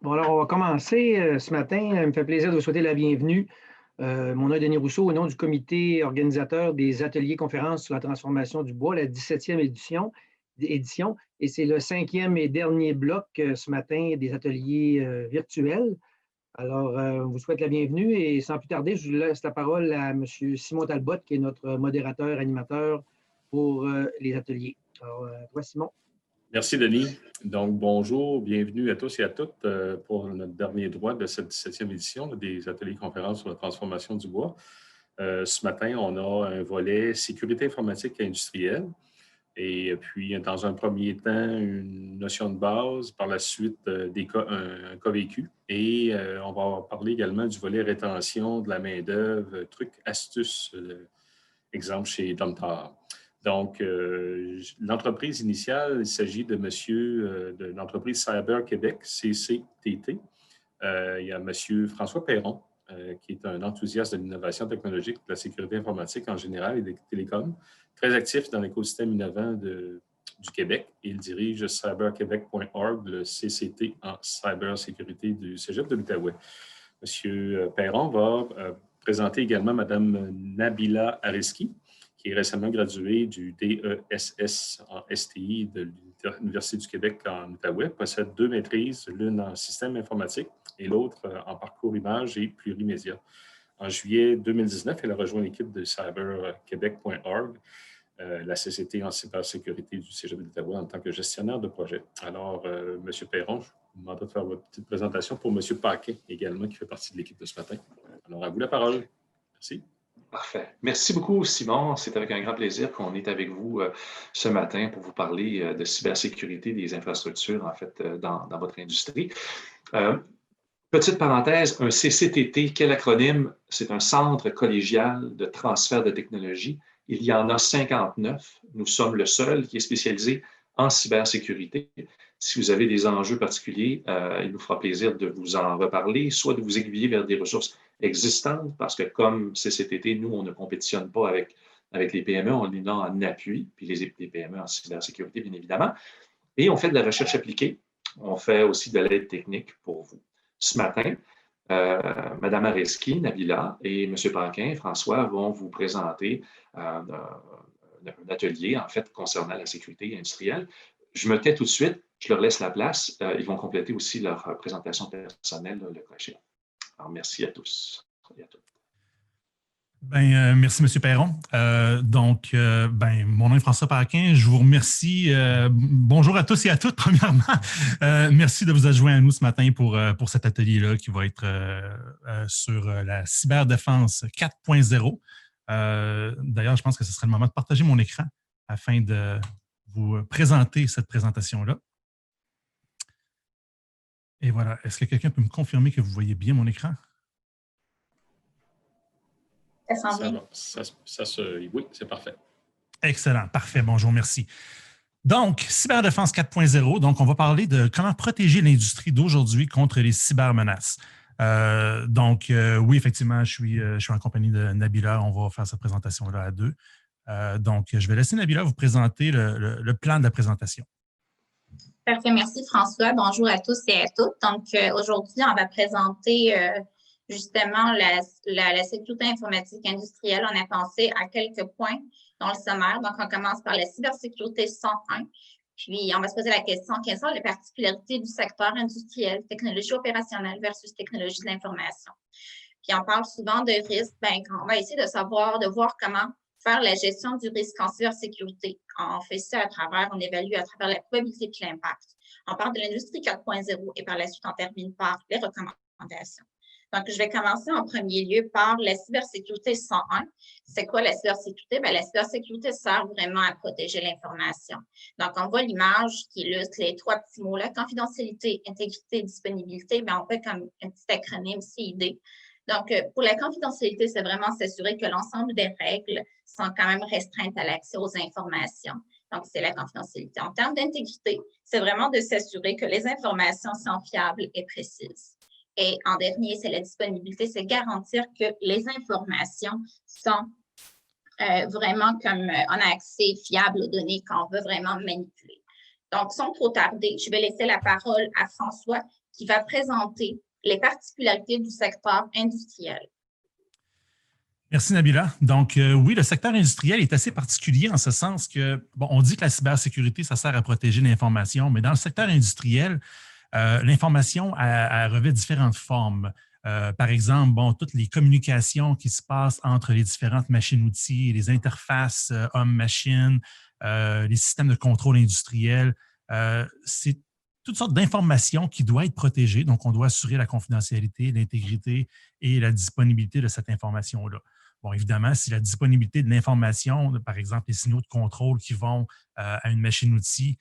Bon, alors, on va commencer ce matin. Il me fait plaisir de vous souhaiter la bienvenue. Mon nom est Denis Rousseau, au nom du comité organisateur des ateliers conférences sur la transformation du bois, la 17e édition. Et c'est le 5e et dernier bloc ce matin des ateliers virtuels. Alors, on vous souhaite la bienvenue et sans plus tarder, je vous laisse la parole à M. Simon Talbot, qui est notre modérateur, animateur pour les ateliers. Alors, toi, Simon. Merci, Denis. Donc, bonjour, bienvenue à tous et à toutes pour notre dernier droit de cette 17e édition des ateliers conférences sur la transformation du bois. Ce matin, on a un volet sécurité informatique et industrielle. Et puis, dans un premier temps, une notion de base, par la suite, un cas vécu. Et on va parler également du volet rétention de la main-d'œuvre, trucs, astuces, exemple chez Domtar. Donc, l'entreprise initiale, il s'agit de de l'entreprise Cyber Québec, CCTT. Il y a M. François Perron, qui est un enthousiaste de l'innovation technologique, de la sécurité informatique en général et des télécoms, très actif dans l'écosystème innovant du Québec. Il dirige cyberquebec.org, le CCT en cybersécurité du Cégep de l'Outaouais. M. Perron va présenter également Mme Nabila Areski, qui est récemment graduée du DESS en STI de l'Université du Québec en Outaouais, possède 2 maîtrises, l'une en système informatique et l'autre en parcours image et plurimédia. En juillet 2019, elle a rejoint l'équipe de cyberquebec.org, la CCT en cybersécurité du Cégep de l'Outaouais en tant que gestionnaire de projet. Alors, M. Perron, je vous demande de faire votre petite présentation pour M. Paquet également, qui fait partie de l'équipe de ce matin. Alors, à vous la parole. Merci. Parfait. Merci beaucoup, Simon. C'est avec un grand plaisir qu'on est avec vous ce matin pour vous parler de cybersécurité des infrastructures, en fait, dans votre industrie. Petite parenthèse, un CCTT, quel acronyme? C'est un centre collégial de transfert de technologie. Il y en a 59. Nous sommes le seul qui est spécialisé en cybersécurité. Si vous avez des enjeux particuliers, il nous fera plaisir de vous en reparler, soit de vous aiguiller vers des ressources existantes, parce que comme CCTT, nous, on ne compétitionne pas avec les PME, on est là en appui, puis les PME en cybersécurité, bien évidemment. Et on fait de la recherche appliquée. On fait aussi de l'aide technique pour vous. Ce matin, Mme Areski, Nabila et M. Paquin, François, vont vous présenter un atelier, en fait, concernant la sécurité industrielle. Je me tais tout de suite, je leur laisse la place. Ils vont compléter aussi leur présentation personnelle, le cas échéant. Alors, merci à tous et à toutes. Merci, M. Perron. Mon nom est François Paquin. Je vous remercie. Bonjour à tous et à toutes, premièrement. Merci de vous adjoindre à nous ce matin pour cet atelier-là qui va être sur la cyberdéfense 4.0. D'ailleurs, je pense que ce serait le moment de partager mon écran afin de vous présenter cette présentation-là. Et voilà. Est-ce que quelqu'un peut me confirmer que vous voyez bien mon écran? Oui, c'est parfait. Excellent, parfait. Bonjour, merci. Donc, cyberdéfense 4.0. Donc, on va parler de comment protéger l'industrie d'aujourd'hui contre les cybermenaces. Oui, effectivement, je suis en compagnie de Nabila. On va faire cette présentation-là à deux. Je vais laisser Nabila vous présenter le plan de la présentation. Parfait, merci François. Bonjour à tous et à toutes. Donc, aujourd'hui, on va présenter justement la sécurité informatique industrielle. On a pensé à quelques points dans le sommaire. Donc, on commence par la cybersécurité 101. Puis, on va se poser la question, quelles sont les particularités du secteur industriel, technologie opérationnelle versus technologie de l'information? Puis, on parle souvent de risques. On va essayer de voir comment faire la gestion du risque en cybersécurité. On fait ça on évalue à travers la probabilité de l'impact. On parle de l'industrie 4.0 et par la suite, on termine par les recommandations. Donc, je vais commencer en premier lieu par la cybersécurité 101. C'est quoi la cybersécurité? La cybersécurité sert vraiment à protéger l'information. Donc, on voit l'image qui illustre les 3 petits mots-là, confidentialité, intégrité, disponibilité. On fait comme un petit acronyme CID. Donc, pour la confidentialité, c'est vraiment s'assurer que l'ensemble des règles sont quand même restreintes à l'accès aux informations. Donc, c'est la confidentialité. En termes d'intégrité, c'est vraiment de s'assurer que les informations sont fiables et précises. Et en dernier, c'est la disponibilité, c'est garantir que les informations sont vraiment comme on a accès fiable aux données qu'on veut vraiment manipuler. Donc, sans trop tarder, je vais laisser la parole à François qui va présenter les particularités du secteur industriel. Merci, Nabila. Donc, oui, le secteur industriel est assez particulier en ce sens que, bon, on dit que la cybersécurité, ça sert à protéger l'information, mais dans le secteur industriel, l'information revêt différentes formes. Par exemple, bon, toutes les communications qui se passent entre les différentes machines-outils, les interfaces homme-machine, les systèmes de contrôle industriel, c'est toutes sortes d'informations qui doivent être protégées. Donc, on doit assurer la confidentialité, l'intégrité et la disponibilité de cette information-là. Bon, évidemment, si la disponibilité de l'information, par exemple, les signaux de contrôle qui vont à une machine-outil,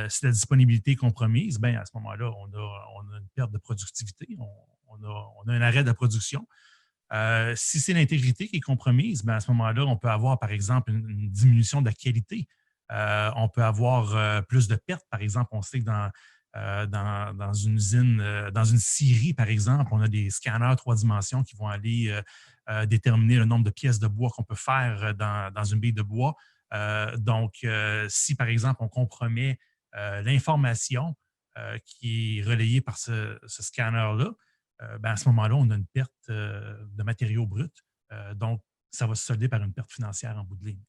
si la disponibilité est compromise, bien, à ce moment-là, on a une perte de productivité, on a un arrêt de la production. Si c'est l'intégrité qui est compromise, bien, à ce moment-là, on peut avoir, par exemple, une diminution de la qualité. On peut avoir plus de pertes. Par exemple, on sait que dans une usine, dans une scierie, par exemple, on a des scanners 3 dimensions qui vont aller déterminer le nombre de pièces de bois qu'on peut faire dans une bille de bois. Donc, si, par exemple, on compromet l'information qui est relayée par ce scanner-là, ben, à ce moment-là, on a une perte de matériaux bruts. Donc, ça va se solder par une perte financière en bout de ligne.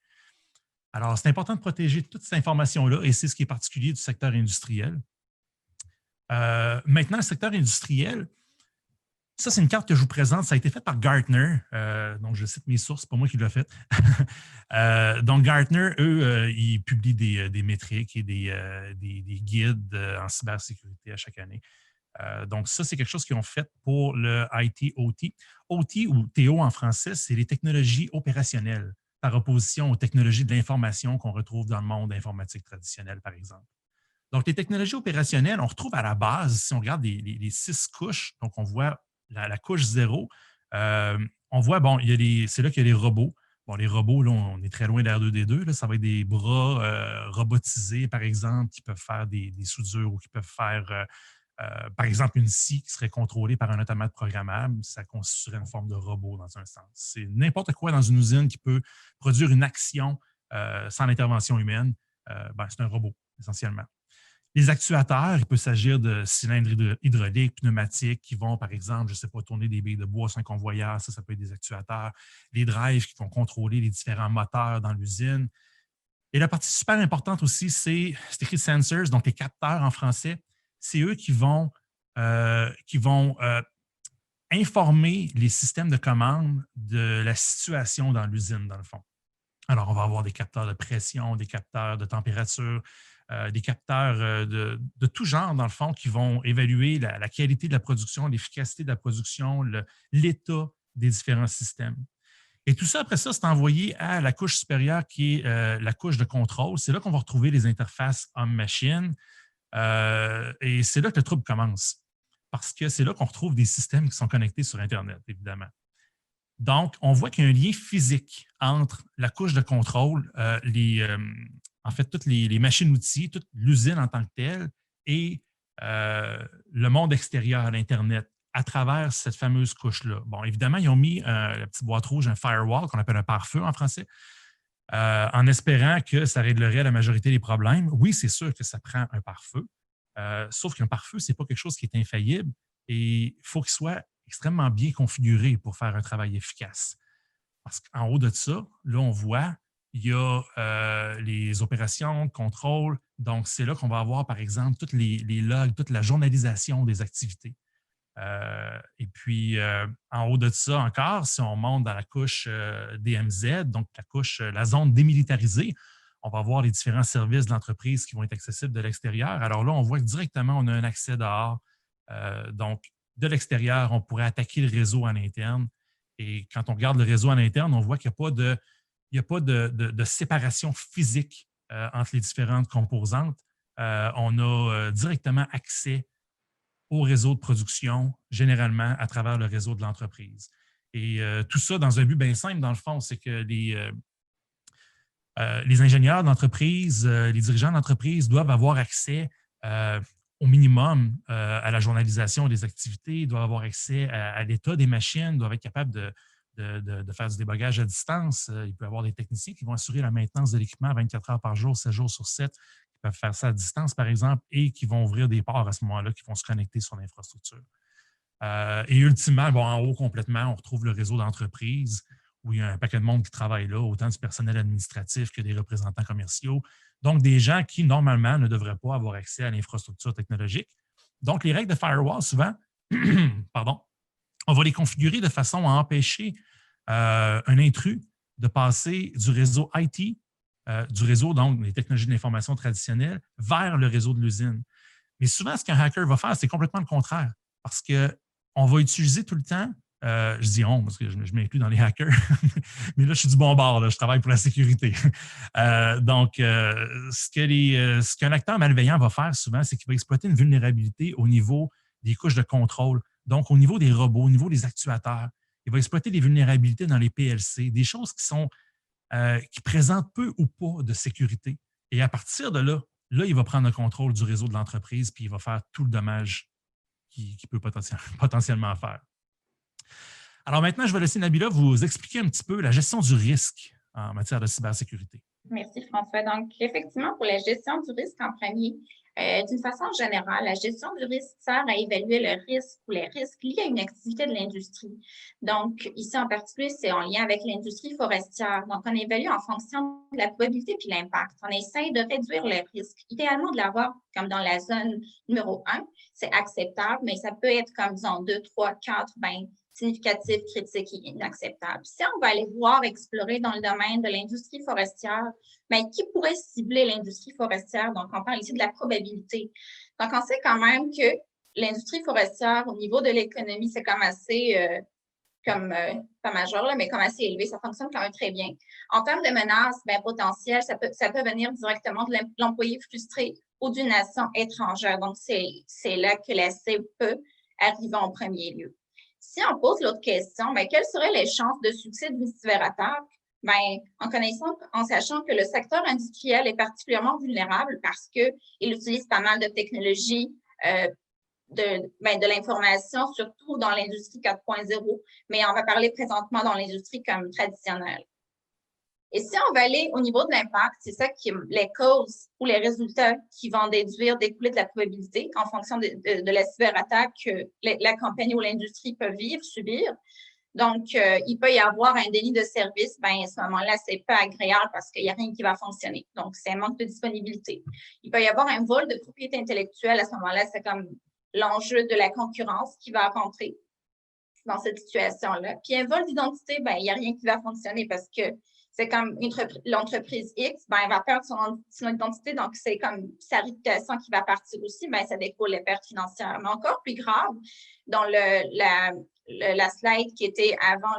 Alors, c'est important de protéger toute cette information-là et c'est ce qui est particulier du secteur industriel. Maintenant, le secteur industriel, ça, c'est une carte que je vous présente. Ça a été fait par Gartner. Donc, je cite mes sources, c'est pas moi qui l'ai fait. Donc, Gartner, eux, ils publient des métriques et des guides en cybersécurité à chaque année. Donc, ça, c'est quelque chose qu'ils ont fait pour le IT-OT. OT ou TO en français, c'est les technologies opérationnelles par opposition aux technologies de l'information qu'on retrouve dans le monde informatique traditionnel, par exemple. Donc, les technologies opérationnelles, on retrouve à la base, si on regarde les 6 couches, donc on voit la couche 0, on voit, bon, c'est là qu'il y a les robots. Bon, les robots, là, on est très loin de R2D2. Là, ça va être des bras robotisés, par exemple, qui peuvent faire des soudures ou qui peuvent faire, par exemple, une scie qui serait contrôlée par un automate programmable. Ça constituerait une forme de robot dans un sens. C'est n'importe quoi dans une usine qui peut produire une action sans l'intervention humaine. Ben, c'est un robot, essentiellement. Les actuateurs, il peut s'agir de cylindres hydrauliques, pneumatiques qui vont, par exemple, je ne sais pas, tourner des billes de bois sur un convoyeur, ça peut être des actuateurs. Les drives qui vont contrôler les différents moteurs dans l'usine. Et la partie super importante aussi, c'est écrit sensors, donc les capteurs en français. C'est eux qui vont informer les systèmes de commande de la situation dans l'usine, dans le fond. Alors, on va avoir des capteurs de pression, des capteurs de température, des capteurs de tout genre, dans le fond, qui vont évaluer la qualité de la production, l'efficacité de la production, l'état des différents systèmes. Et tout ça, après ça, c'est envoyé à la couche supérieure qui est la couche de contrôle. C'est là qu'on va retrouver les interfaces homme-machine. Et c'est là que le trouble commence. Parce que c'est là qu'on retrouve des systèmes qui sont connectés sur Internet, évidemment. Donc, on voit qu'il y a un lien physique entre la couche de contrôle, en fait, toutes les machines-outils, toute l'usine en tant que telle et le monde extérieur à l'Internet à travers cette fameuse couche-là. Bon, évidemment, ils ont mis la petite boîte rouge, un firewall, qu'on appelle un pare-feu en français, en espérant que ça réglerait la majorité des problèmes. Oui, c'est sûr que ça prend un pare-feu, sauf qu'un pare-feu, ce n'est pas quelque chose qui est infaillible et il faut qu'il soit extrêmement bien configuré pour faire un travail efficace. Parce qu'en haut de ça, là, on voit, il y a les opérations de contrôle. Donc, c'est là qu'on va avoir, par exemple, tous les logs, toute la journalisation des activités. Et puis, en haut de ça encore, si on monte dans la couche DMZ, donc la zone démilitarisée, on va voir les différents services de l'entreprise qui vont être accessibles de l'extérieur. Alors là, on voit que directement, on a un accès dehors. Donc, de l'extérieur, on pourrait attaquer le réseau en interne. Et quand on regarde le réseau en interne, on voit qu'il n'y a pas de séparation physique entre les différentes composantes. On a directement accès au réseau de production, généralement à travers le réseau de l'entreprise. Et tout ça dans un but bien simple, dans le fond, c'est que les ingénieurs d'entreprise, les dirigeants d'entreprise doivent avoir accès au minimum à la journalisation des activités, doivent avoir accès à l'état des machines, doivent être capables de faire du débogage à distance. Il peut y avoir des techniciens qui vont assurer la maintenance de l'équipement 24 heures par jour, 7 jours sur 7, qui qui peuvent faire ça à distance, par exemple, et qui vont ouvrir des ports à ce moment-là, qui vont se connecter sur l'infrastructure. Et ultimement, en haut complètement, on retrouve le réseau d'entreprises où il y a un paquet de monde qui travaille là, autant du personnel administratif que des représentants commerciaux. Donc, des gens qui, normalement, ne devraient pas avoir accès à l'infrastructure technologique. Donc, les règles de firewall, souvent, pardon, on va les configurer de façon à empêcher un intrus de passer du réseau IT, du réseau, donc les technologies de l'information traditionnelles, vers le réseau de l'usine. Mais souvent, ce qu'un hacker va faire, c'est complètement le contraire. Parce qu'on va utiliser tout le temps, je dis on, parce que je m'inclus dans les hackers, mais là, je suis du bon bord, là, je travaille pour la sécurité. Ce qu'un acteur malveillant va faire souvent, c'est qu'il va exploiter une vulnérabilité au niveau des couches de contrôle, donc au niveau des robots, au niveau des actuateurs. Il va exploiter des vulnérabilités dans les PLC, des choses qui présentent peu ou pas de sécurité. Et à partir de là, il va prendre le contrôle du réseau de l'entreprise puis il va faire tout le dommage qu'il peut potentiellement faire. Alors maintenant, je vais laisser Nabila vous expliquer un petit peu la gestion du risque en matière de cybersécurité. Merci François. Donc, effectivement, pour la gestion du risque en premier, d'une façon générale, la gestion du risque sert à évaluer le risque ou les risques liés à une activité de l'industrie. Donc, ici en particulier, c'est en lien avec l'industrie forestière. Donc, on évalue en fonction de la probabilité puis l'impact. On essaie de réduire le risque. Idéalement, de l'avoir comme dans la zone numéro 1, c'est acceptable, mais ça peut être comme, disons, 2, 3, 4, significatif, critique et inacceptable. Si on va aller voir, explorer dans le domaine de l'industrie forestière, qui pourrait cibler l'industrie forestière? Donc, on parle ici de la probabilité. Donc, on sait quand même que l'industrie forestière, au niveau de l'économie, c'est comme assez, pas majeur, là, mais comme assez élevé. Ça fonctionne quand même très bien. En termes de menaces potentielles, ça peut venir directement de l'employé frustré ou d'une nation étrangère. Donc, c'est là que la cible peut arriver en premier lieu. Si on pose l'autre question, quelles seraient les chances de succès d'une cyberattaque? En sachant que le secteur industriel est particulièrement vulnérable parce qu'il utilise pas mal de technologies de l'information, surtout dans l'industrie 4.0, mais on va parler présentement dans l'industrie comme traditionnelle. Et si on va aller au niveau de l'impact, c'est ça qui les causes ou les résultats qui vont découler de la probabilité en fonction de la cyberattaque que la compagnie ou l'industrie peut subir. Donc, il peut y avoir un déni de service. À ce moment-là, c'est pas agréable parce qu'il n'y a rien qui va fonctionner. Donc, c'est un manque de disponibilité. Il peut y avoir un vol de propriété intellectuelle. À ce moment-là, c'est comme l'enjeu de la concurrence qui va rentrer dans cette situation-là. Puis, un vol d'identité, il n'y a rien qui va fonctionner parce que c'est comme l'entreprise X, elle va perdre son identité, donc c'est comme sa réputation qui va partir aussi, ça découle les pertes financières. Mais encore plus grave, dans la slide qui était avant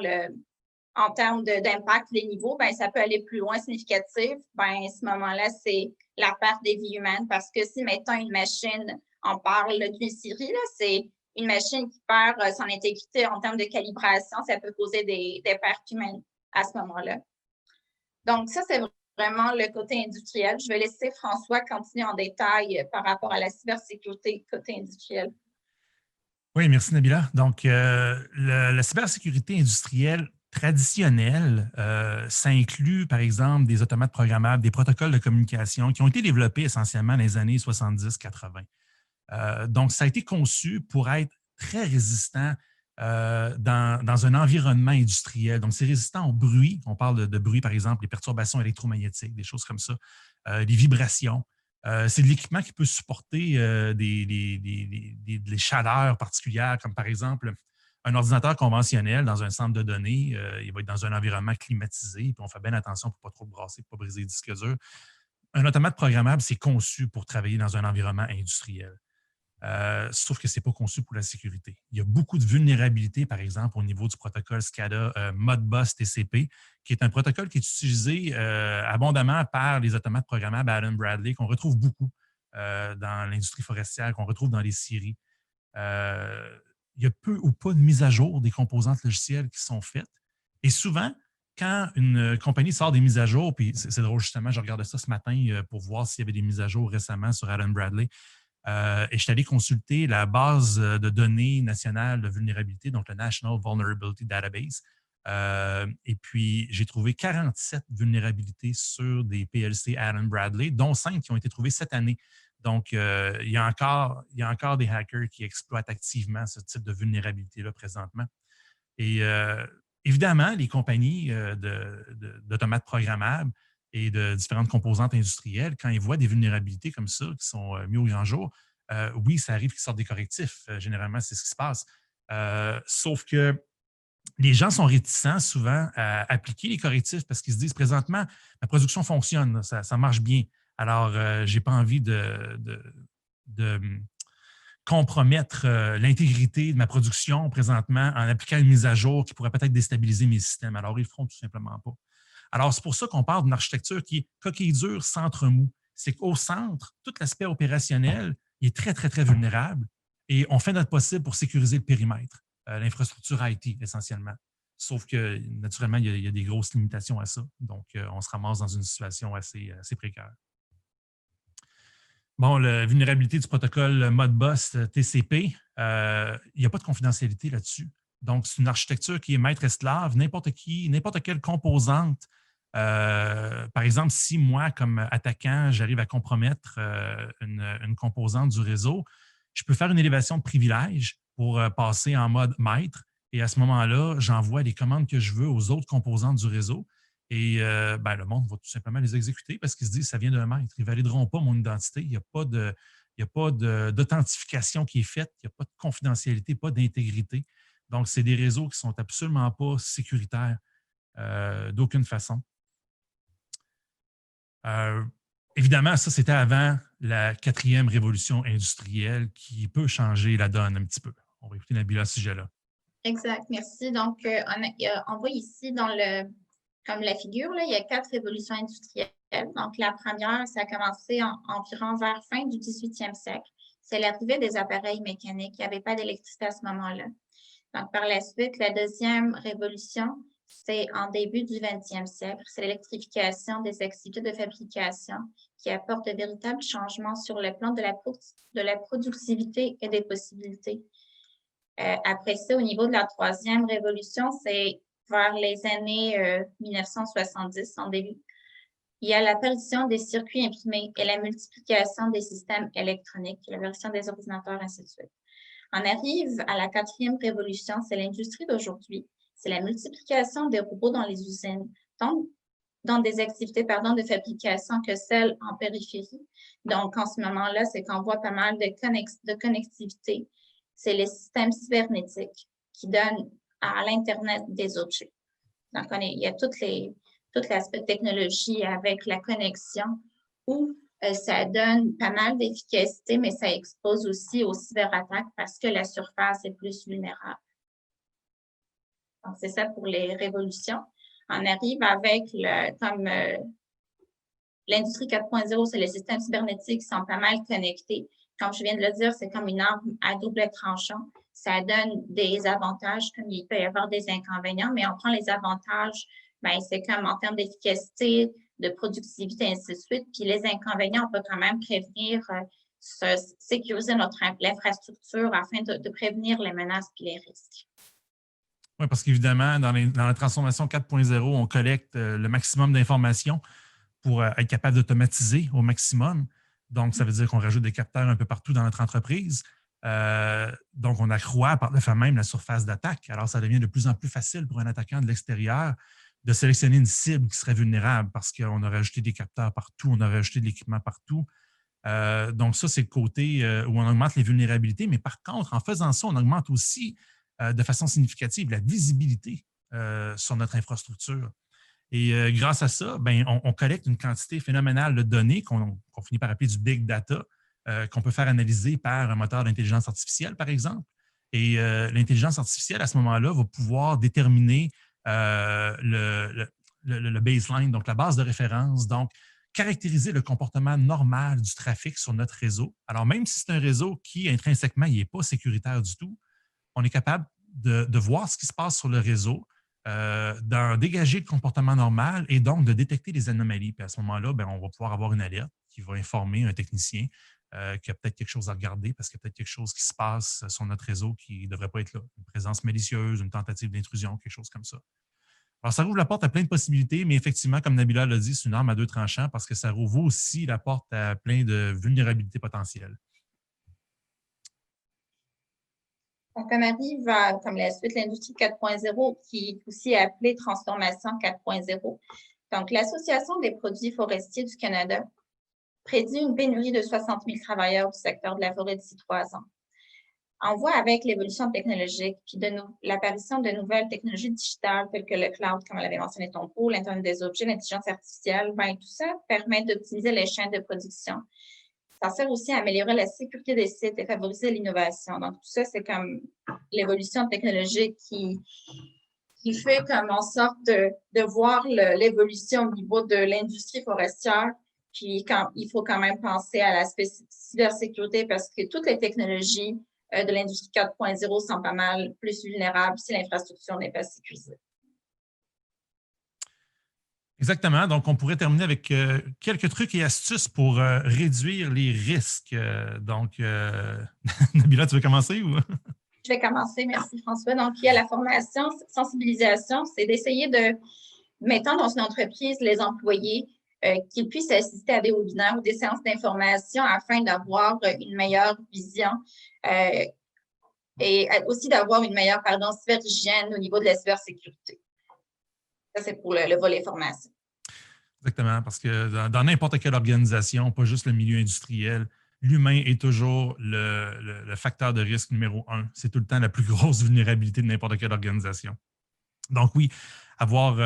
en termes d'impact, les niveaux, ça peut aller plus loin, significatif. À ce moment-là, c'est la perte des vies humaines parce que si, mettons, une machine, on parle d'une série, c'est une machine qui perd son intégrité en termes de calibration, ça peut causer des pertes humaines à ce moment-là. Donc, ça, c'est vraiment le côté industriel. Je vais laisser François continuer en détail par rapport à la cybersécurité côté industriel. Oui, merci Nabila. Donc, la cybersécurité industrielle traditionnelle, ça inclut, par exemple, des automates programmables, des protocoles de communication qui ont été développés essentiellement dans les années 70-80. Donc, ça a été conçu pour être très résistant dans un environnement industriel. Donc, c'est résistant au bruit. On parle de bruit, par exemple, les perturbations électromagnétiques, des choses comme ça, des vibrations. C'est de l'équipement qui peut supporter des chaleurs particulières, comme par exemple un ordinateur conventionnel dans un centre de données. Il va être dans un environnement climatisé, puis on fait bien attention pour ne pas trop brasser, pour ne pas briser les disques durs. Un automate programmable, c'est conçu pour travailler dans un environnement industriel. Sauf que ce n'est pas conçu pour la sécurité. Il y a beaucoup de vulnérabilités, par exemple, au niveau du protocole SCADA Modbus TCP, qui est un protocole qui est utilisé abondamment par les automates programmables Allen-Bradley, qu'on retrouve beaucoup dans l'industrie forestière, qu'on retrouve dans les scieries. Il y a peu ou pas de mise à jour des composantes logicielles qui sont faites. Et souvent, quand une compagnie sort des mises à jour, puis c'est drôle, justement, je regardais ça ce matin pour voir s'il y avait des mises à jour récemment sur Allen-Bradley, et je suis allé consulter la base de données nationale de vulnérabilité, donc le National Vulnerability Database. Et puis, j'ai trouvé 47 vulnérabilités sur des PLC Allen Bradley, dont 5 qui ont été trouvées cette année. Donc, il y a encore des hackers qui exploitent activement ce type de vulnérabilité-là présentement. Et évidemment, les compagnies d'automates programmables et de différentes composantes industrielles, quand ils voient des vulnérabilités comme ça qui sont mises au grand jour, oui, ça arrive qu'ils sortent des correctifs. Généralement, c'est ce qui se passe. Sauf que les gens sont réticents souvent à appliquer les correctifs parce qu'ils se disent présentement, ma production fonctionne, ça marche bien. Alors, je n'ai pas envie de compromettre l'intégrité de ma production présentement en appliquant une mise à jour qui pourrait peut-être déstabiliser mes systèmes. Alors, ils ne le feront tout simplement pas. Alors, c'est pour ça qu'on parle d'une architecture qui est coquille dure, centre mou. C'est qu'au centre, tout l'aspect opérationnel est très, très, très vulnérable et on fait notre possible pour sécuriser le périmètre, l'infrastructure IT essentiellement. Sauf que, naturellement, il y a des grosses limitations à ça. Donc, on se ramasse dans une situation assez précaire. Bon, la vulnérabilité du protocole Modbus TCP, il n'y a pas de confidentialité là-dessus. Donc, c'est une architecture qui est maître-esclave. N'importe quelle composante, par exemple, si moi, comme attaquant, j'arrive à compromettre une composante du réseau, je peux faire une élévation de privilège pour passer en mode maître. Et à ce moment-là, j'envoie les commandes que je veux aux autres composantes du réseau. Et le monde va tout simplement les exécuter parce qu'ils se disent que ça vient d'un maître. Ils ne valideront pas mon identité. Il n'y a pas d'authentification qui est faite. Il n'y a pas de confidentialité, pas d'intégrité. Donc, c'est des réseaux qui ne sont absolument pas sécuritaires d'aucune façon. Évidemment, ça, c'était avant la 4e révolution industrielle qui peut changer la donne un petit peu. On va écouter Nabila à ce sujet-là. Exact, merci. Donc, on voit ici comme la figure, là, il y a 4 révolutions industrielles. Donc, la première, ça a commencé environ vers fin du 18e siècle. C'est l'arrivée des appareils mécaniques. Il n'y avait pas d'électricité à ce moment-là. Donc, par la suite, la deuxième révolution, c'est en début du 20e siècle. C'est l'électrification des activités de fabrication qui apporte de véritables changements sur le plan de la productivité et des possibilités. Après ça, au niveau de la troisième révolution, c'est vers les années 1970, en début. Il y a l'apparition des circuits imprimés et la multiplication des systèmes électroniques, la version des ordinateurs, ainsi de suite. On arrive à la 4e révolution, c'est l'industrie d'aujourd'hui. C'est la multiplication des robots dans les usines, donc dans des activités de fabrication que celles en périphérie. Donc, en ce moment-là, c'est qu'on voit pas mal de connectivité. C'est les systèmes cybernétiques qui donnent à l'Internet des objets. Donc, il y a tout l'aspect de technologie avec la connexion où ça donne pas mal d'efficacité, mais ça expose aussi aux cyberattaques parce que la surface est plus vulnérable. Donc, c'est ça pour les révolutions. On arrive avec l'industrie 4.0, c'est les systèmes cybernétiques qui sont pas mal connectés. Comme je viens de le dire, c'est comme une arme à double tranchant. Ça donne des avantages, comme il peut y avoir des inconvénients, mais on prend les avantages, c'est comme en termes d'efficacité, de productivité, ainsi de suite. Puis les inconvénients, on peut quand même prévenir, sécuriser l'infrastructure afin de prévenir les menaces et les risques. Oui, parce qu'évidemment, dans la transformation 4.0, on collecte le maximum d'informations pour être capable d'automatiser au maximum. Donc, ça veut dire qu'on rajoute des capteurs un peu partout dans notre entreprise. Donc, on accroît par le fait même la surface d'attaque. Alors, ça devient de plus en plus facile pour un attaquant de l'extérieur de sélectionner une cible qui serait vulnérable parce qu'on a rajouté des capteurs partout, on a rajouté de l'équipement partout. Donc, ça, c'est le côté où on augmente les vulnérabilités. Mais par contre, en faisant ça, on augmente aussi de façon significative la visibilité sur notre infrastructure. Et grâce à ça, on collecte une quantité phénoménale de données qu'on finit par appeler du big data, qu'on peut faire analyser par un moteur d'intelligence artificielle, par exemple. Et l'intelligence artificielle, à ce moment-là, va pouvoir déterminer le baseline, donc la base de référence, donc caractériser le comportement normal du trafic sur notre réseau. Alors, même si c'est un réseau qui, intrinsèquement, n'est pas sécuritaire du tout, on est capable de voir ce qui se passe sur le réseau, d'en dégager le comportement normal et donc de détecter les anomalies. Puis à ce moment-là, on va pouvoir avoir une alerte qui va informer un technicien qu'il y a peut-être quelque chose à regarder parce qu'il y a peut-être quelque chose qui se passe sur notre réseau qui ne devrait pas être là. Une présence malicieuse, une tentative d'intrusion, quelque chose comme ça. Alors, ça rouvre la porte à plein de possibilités, mais effectivement, comme Nabila l'a dit, c'est une arme à deux tranchants parce que ça rouvre aussi la porte à plein de vulnérabilités potentielles. Donc, on arrive à, comme la suite, l'industrie 4.0, qui est aussi appelée transformation 4.0. Donc, l'Association des produits forestiers du Canada prédit une pénurie de 60 000 travailleurs du secteur de la forêt d'ici 3 ans. On voit avec l'évolution technologique, puis l'apparition de nouvelles technologies digitales telles que le cloud, comme on l'avait mentionné tantôt, l'Internet des objets, l'intelligence artificielle, bien, tout ça permet d'optimiser les chaînes de production. Ça sert aussi à améliorer la sécurité des sites et favoriser l'innovation. Donc, tout ça, c'est comme l'évolution technologique qui fait comme en sorte de voir l'évolution au niveau de l'industrie forestière. Puis, il faut quand même penser à l'aspect cybersécurité parce que toutes les technologies de l'industrie 4.0 sont pas mal plus vulnérables si l'infrastructure n'est pas sécurisée. Exactement. Donc, on pourrait terminer avec quelques trucs et astuces pour réduire les risques. Nabila, tu veux commencer ou? Je vais commencer. Merci, François. Donc, il y a la formation, sensibilisation, c'est d'essayer de, mettons dans une entreprise, les employés qu'ils puissent assister à des webinaires ou des séances d'information afin d'avoir une meilleure vision et aussi d'avoir une meilleure, cyberhygiène au niveau de la cybersécurité. Ça, c'est pour le volet formation. Exactement, parce que dans n'importe quelle organisation, pas juste le milieu industriel, l'humain est toujours le facteur de risque numéro 1. C'est tout le temps la plus grosse vulnérabilité de n'importe quelle organisation. Donc oui, avoir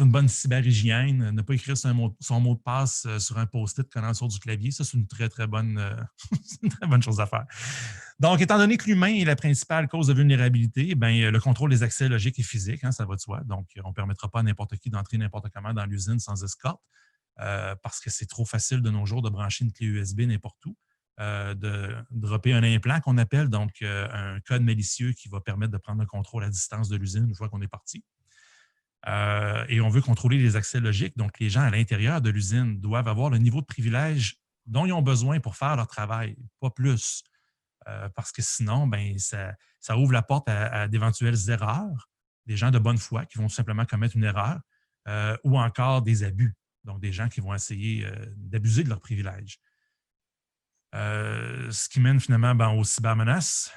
une bonne cyberhygiène, ne pas écrire son mot de passe sur un post-it collant sur du clavier, ça, c'est une très, très bonne, une très bonne chose à faire. Donc, étant donné que l'humain est la principale cause de vulnérabilité, bien, le contrôle des accès logiques et physiques, ça va de soi. Donc, on ne permettra pas à n'importe qui d'entrer n'importe comment dans l'usine sans escorte parce que c'est trop facile de nos jours de brancher une clé USB n'importe où. De dropper un implant qu'on appelle, donc un code malicieux qui va permettre de prendre le contrôle à distance de l'usine une fois qu'on est parti. Et on veut contrôler les accès logiques. Donc, les gens à l'intérieur de l'usine doivent avoir le niveau de privilège dont ils ont besoin pour faire leur travail, pas plus. Parce que sinon, ben, ça ouvre la porte à d'éventuelles erreurs, des gens de bonne foi qui vont tout simplement commettre une erreur, ou encore des abus. Donc, des gens qui vont essayer d'abuser de leurs privilèges. Ce qui mène finalement aux cybermenaces.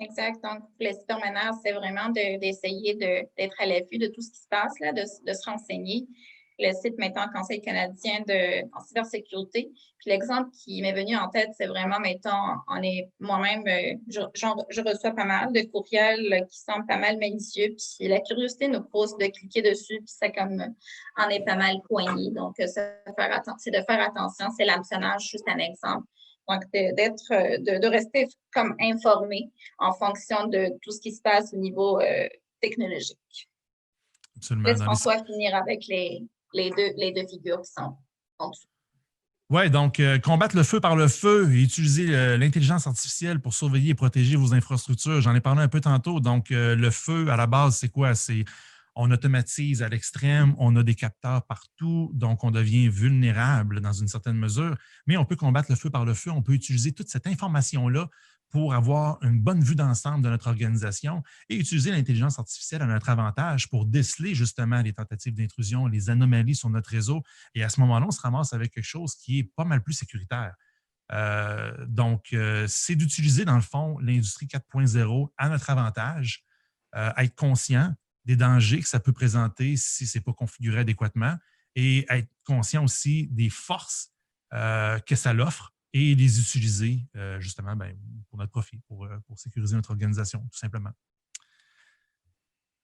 Exact. Donc, les cybermenaces, c'est vraiment d'essayer d'être à l'affût de tout ce qui se passe, là, de se renseigner. Le site mettant Conseil canadien en cybersécurité. Puis l'exemple qui m'est venu en tête, c'est vraiment, moi-même, je reçois pas mal de courriels qui sont pas mal malicieux. Puis la curiosité nous pousse de cliquer dessus, puis ça comme en est pas mal poigné. Donc, c'est de faire attention. C'est l'hameçonnage, juste un exemple. Donc, de rester comme informé en fonction de tout ce qui se passe au niveau technologique. Absolument. Laisse François finir avec les deux figures qui sont en dessous. Oui, donc combattre le feu par le feu et utiliser l'intelligence artificielle pour surveiller et protéger vos infrastructures. J'en ai parlé un peu tantôt. Donc, le feu, à la base, c'est quoi? On automatise à l'extrême, on a des capteurs partout, donc on devient vulnérable dans une certaine mesure, mais on peut combattre le feu par le feu, on peut utiliser toute cette information-là pour avoir une bonne vue d'ensemble de notre organisation et utiliser l'intelligence artificielle à notre avantage pour déceler justement les tentatives d'intrusion, les anomalies sur notre réseau. Et à ce moment-là, on se ramasse avec quelque chose qui est pas mal plus sécuritaire. Donc, c'est d'utiliser, dans le fond, l'industrie 4.0 à notre avantage, être conscient des dangers que ça peut présenter si ce n'est pas configuré adéquatement et être conscient aussi des forces que ça l'offre et les utiliser justement pour notre profit, pour sécuriser notre organisation, tout simplement.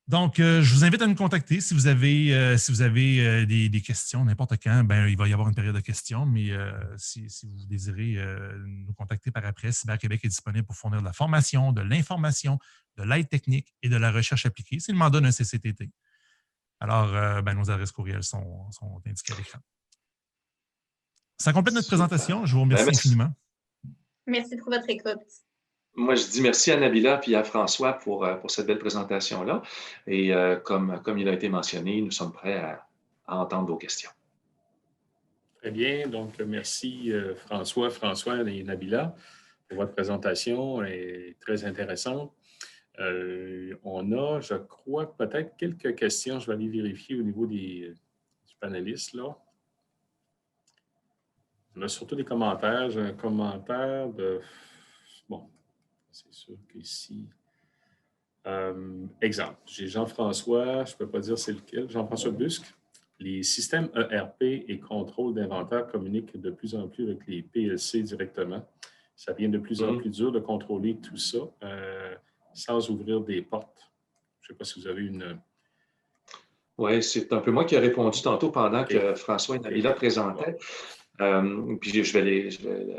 Donc, je vous invite à nous contacter si vous avez, des questions, n'importe quand. Il va y avoir une période de questions, mais si vous désirez nous contacter par après, Cyber-Québec est disponible pour fournir de la formation, de l'information, de l'aide technique et de la recherche appliquée. C'est le mandat d'un CCTT. Alors, nos adresses courriels sont indiquées à l'écran. Ça complète notre présentation. Je vous remercie infiniment. Merci pour votre écoute. Moi, je dis merci à Nabila et à François pour cette belle présentation-là. Et comme il a été mentionné, nous sommes prêts à entendre vos questions. Très bien. Donc, merci François et Nabila pour votre présentation. Elle est très intéressante. On a, je crois, peut-être quelques questions. Je vais aller vérifier au niveau du panéliste, là. On a surtout des commentaires. J'ai un commentaire de... Bon, c'est sûr qu'ici... exemple, j'ai Jean-François, je ne peux pas dire c'est lequel, Jean-François Busque. Les systèmes ERP et contrôle d'inventaire communiquent de plus en plus avec les PLC directement. Ça devient de plus en plus dur de contrôler tout ça sans ouvrir des portes. Je ne sais pas si vous avez une... Oui, c'est un peu moi qui ai répondu tantôt pendant que François et Nabila présentaient. Puis je vais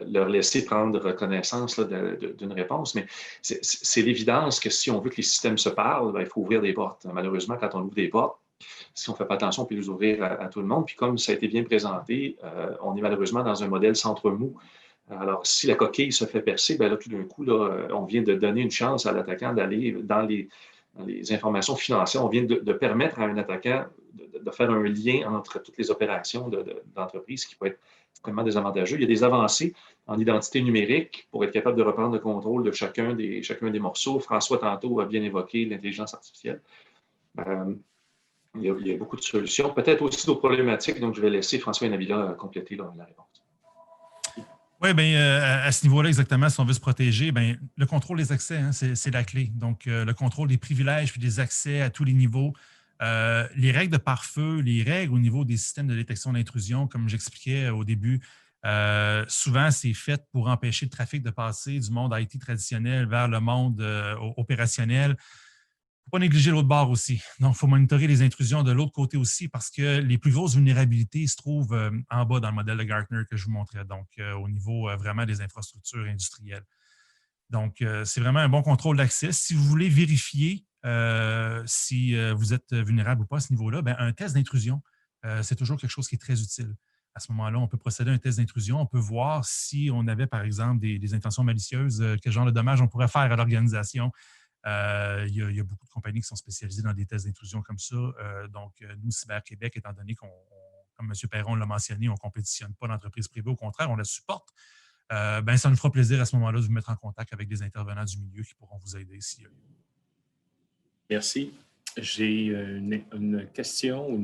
leur laisser prendre connaissance d'une réponse, mais c'est l'évidence que si on veut que les systèmes se parlent, il faut ouvrir des portes. Malheureusement, quand on ouvre des portes, si on ne fait pas attention, on peut les ouvrir à tout le monde. Puis comme ça a été bien présenté, on est malheureusement dans un modèle centre mou. Alors, si la coquille se fait percer, bien là, tout d'un coup, là, on vient de donner une chance à l'attaquant d'aller dans les informations financières. On vient de permettre à un attaquant de faire un lien entre toutes les opérations d'entreprise qui peut être extrêmement désavantageux. Il y a des avancées en identité numérique pour être capable de reprendre le contrôle de chacun des morceaux. François, tantôt, a bien évoqué l'intelligence artificielle. Il y a beaucoup de solutions. Peut-être aussi d'autres problématiques. Donc, je vais laisser François et Nabila compléter la réponse. Oui, bien, à ce niveau-là, exactement, si on veut se protéger, bien, le contrôle des accès, hein, c'est la clé. Donc, le contrôle des privilèges puis des accès à tous les niveaux. Les règles de pare-feu, les règles au niveau des systèmes de détection d'intrusion, comme j'expliquais au début, souvent, c'est fait pour empêcher le trafic de passer du monde IT traditionnel vers le monde opérationnel. Il ne faut pas négliger l'autre bord aussi. Donc, il faut monitorer les intrusions de l'autre côté aussi parce que les plus grosses vulnérabilités se trouvent en bas dans le modèle de Gartner que je vous montrais, donc au niveau vraiment des infrastructures industrielles. Donc, c'est vraiment un bon contrôle d'accès. Si vous voulez vérifier si vous êtes vulnérable ou pas à ce niveau-là, bien, un test d'intrusion, c'est toujours quelque chose qui est très utile. À ce moment-là, on peut procéder à un test d'intrusion. On peut voir si on avait, par exemple, des intentions malicieuses, quel genre de dommages on pourrait faire à l'organisation. Il y a beaucoup de compagnies qui sont spécialisées dans des tests d'intrusion comme ça. Donc, nous, Cyber-Québec, étant donné comme M. Perron l'a mentionné, on ne compétitionne pas l'entreprise privée. Au contraire, on la supporte. Ben, ça nous fera plaisir à ce moment-là de vous mettre en contact avec des intervenants du milieu qui pourront vous aider s'il y a lieu. Merci. J'ai une question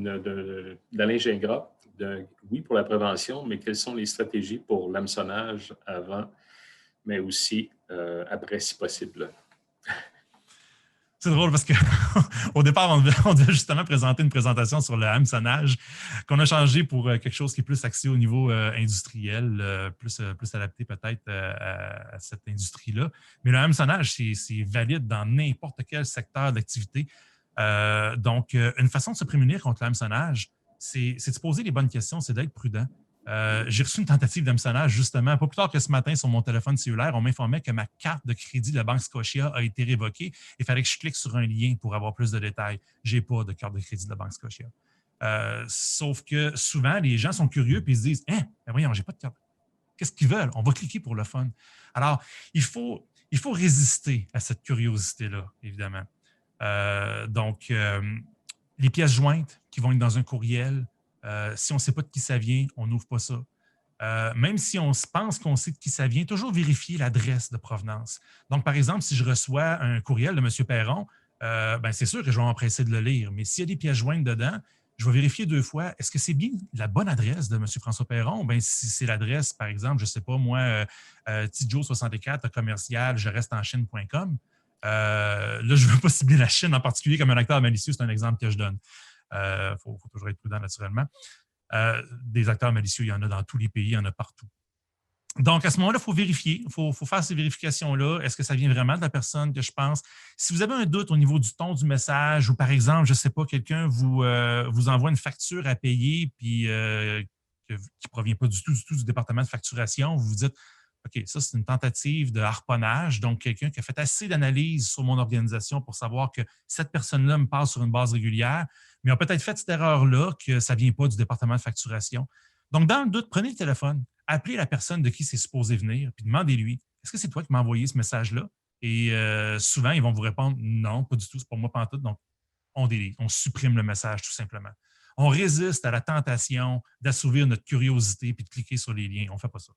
d'Alain Gingras. Oui, pour la prévention, mais quelles sont les stratégies pour l'hameçonnage avant, mais aussi après, si possible? C'est drôle parce qu'au départ, on devait justement présenter une présentation sur le hameçonnage qu'on a changé pour quelque chose qui est plus axé au niveau industriel, plus adapté peut-être à cette industrie-là. Mais le hameçonnage, c'est valide dans n'importe quel secteur d'activité. Donc, une façon de se prémunir contre le hameçonnage, c'est de se poser les bonnes questions, c'est d'être prudent. J'ai reçu une tentative d'hameçonnage, justement, pas plus tard que ce matin sur mon téléphone cellulaire. On m'informait que ma carte de crédit de la Banque Scotia a été révoquée. Il fallait que je clique sur un lien pour avoir plus de détails. Je n'ai pas de carte de crédit de la Banque Scotia. Sauf que souvent, les gens sont curieux et ils se disent « Hein, ben voyons, j'ai pas de carte. Qu'est-ce qu'ils veulent? On va cliquer pour le fun. » Alors, il faut résister à cette curiosité-là, évidemment. Donc, les pièces jointes qui vont être dans un courriel, si on ne sait pas de qui ça vient, on n'ouvre pas ça. Même si on pense qu'on sait de qui ça vient, toujours vérifier l'adresse de provenance. Donc, par exemple, si je reçois un courriel de M. Perron, ben, c'est sûr que je vais m'empresser de le lire. Mais s'il y a des pièces jointes dedans, je vais vérifier 2 fois. Est-ce que c'est bien la bonne adresse de M. François Perron? Ben, si c'est l'adresse, par exemple, je ne sais pas, moi, Tidjo64 commercial, je reste en Chine.com. Là, je ne veux pas cibler la Chine en particulier comme un acteur malicieux, c'est un exemple que je donne. Faut toujours être prudent naturellement. Des acteurs malicieux, il y en a dans tous les pays, il y en a partout. Donc, à ce moment-là, il faut vérifier, il faut faire ces vérifications-là. Est-ce que ça vient vraiment de la personne que je pense? Si vous avez un doute au niveau du ton du message ou, par exemple, je ne sais pas, quelqu'un vous envoie une facture à payer puis qui ne provient pas du tout du département de facturation, vous vous dites OK, ça, c'est une tentative de harponnage, donc quelqu'un qui a fait assez d'analyse sur mon organisation pour savoir que cette personne-là me passe sur une base régulière, mais a peut-être fait cette erreur-là que ça ne vient pas du département de facturation. Donc, dans le doute, prenez le téléphone, appelez la personne de qui c'est supposé venir, puis demandez-lui, est-ce que c'est toi qui m'as envoyé ce message-là? Et souvent, ils vont vous répondre, non, pas du tout, c'est pas moi pantoute. Donc, on délite, on supprime le message tout simplement. On résiste à la tentation d'assouvir notre curiosité puis de cliquer sur les liens. On ne fait pas ça.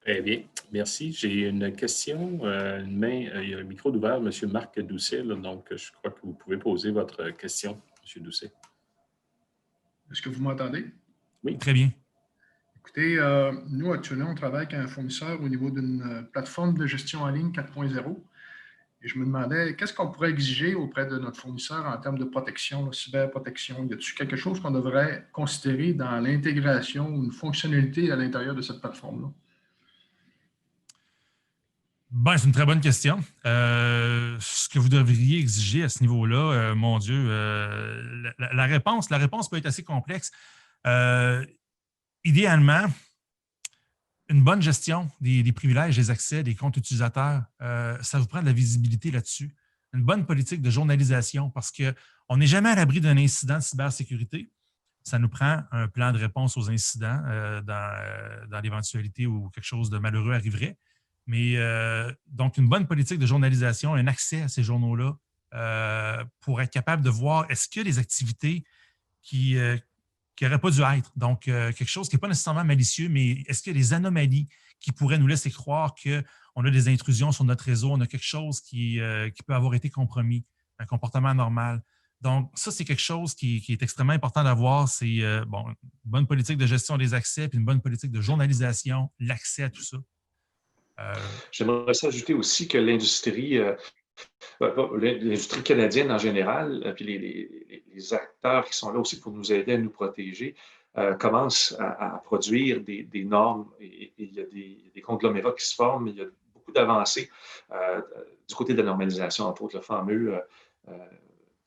Très bien. Merci. J'ai une question, une main, il y a un micro d'ouvert, M. Marc Doucet, là, donc je crois que vous pouvez poser votre question, M. Doucet. Est-ce que vous m'entendez? Oui. Très bien. Écoutez, nous, actuellement, on travaille avec un fournisseur au niveau d'une plateforme de gestion en ligne 4.0. Et je me demandais, qu'est-ce qu'on pourrait exiger auprès de notre fournisseur en termes de protection, de cyberprotection? Y a-t-il quelque chose qu'on devrait considérer dans l'intégration ou une fonctionnalité à l'intérieur de cette plateforme-là? Ben, c'est une très bonne question. Ce que vous devriez exiger à ce niveau-là, mon Dieu, la réponse peut être assez complexe. Idéalement, une bonne gestion des privilèges, des accès, des comptes utilisateurs, ça vous prend de la visibilité là-dessus. Une bonne politique de journalisation parce qu'on n'est jamais à l'abri d'un incident de cybersécurité. Ça nous prend un plan de réponse aux incidents dans l'éventualité où quelque chose de malheureux arriverait. Mais donc, une bonne politique de journalisation, un accès à ces journaux-là pour être capable de voir est-ce qu'il y a des activités qui n'auraient pas dû être. Donc, quelque chose qui n'est pas nécessairement malicieux, mais est-ce qu'il y a des anomalies qui pourraient nous laisser croire qu'on a des intrusions sur notre réseau, on a quelque chose qui peut avoir été compromis, un comportement anormal. Donc, ça, c'est quelque chose qui est extrêmement important d'avoir. C'est une bonne politique de gestion des accès, puis une bonne politique de journalisation, l'accès à tout ça. J'aimerais s'ajouter aussi que l'industrie canadienne en général, puis les acteurs qui sont là aussi pour nous aider à nous protéger, commencent à produire des normes et il y a des conglomérats qui se forment. Il y a beaucoup d'avancées du côté de la normalisation, entre autres le fameux,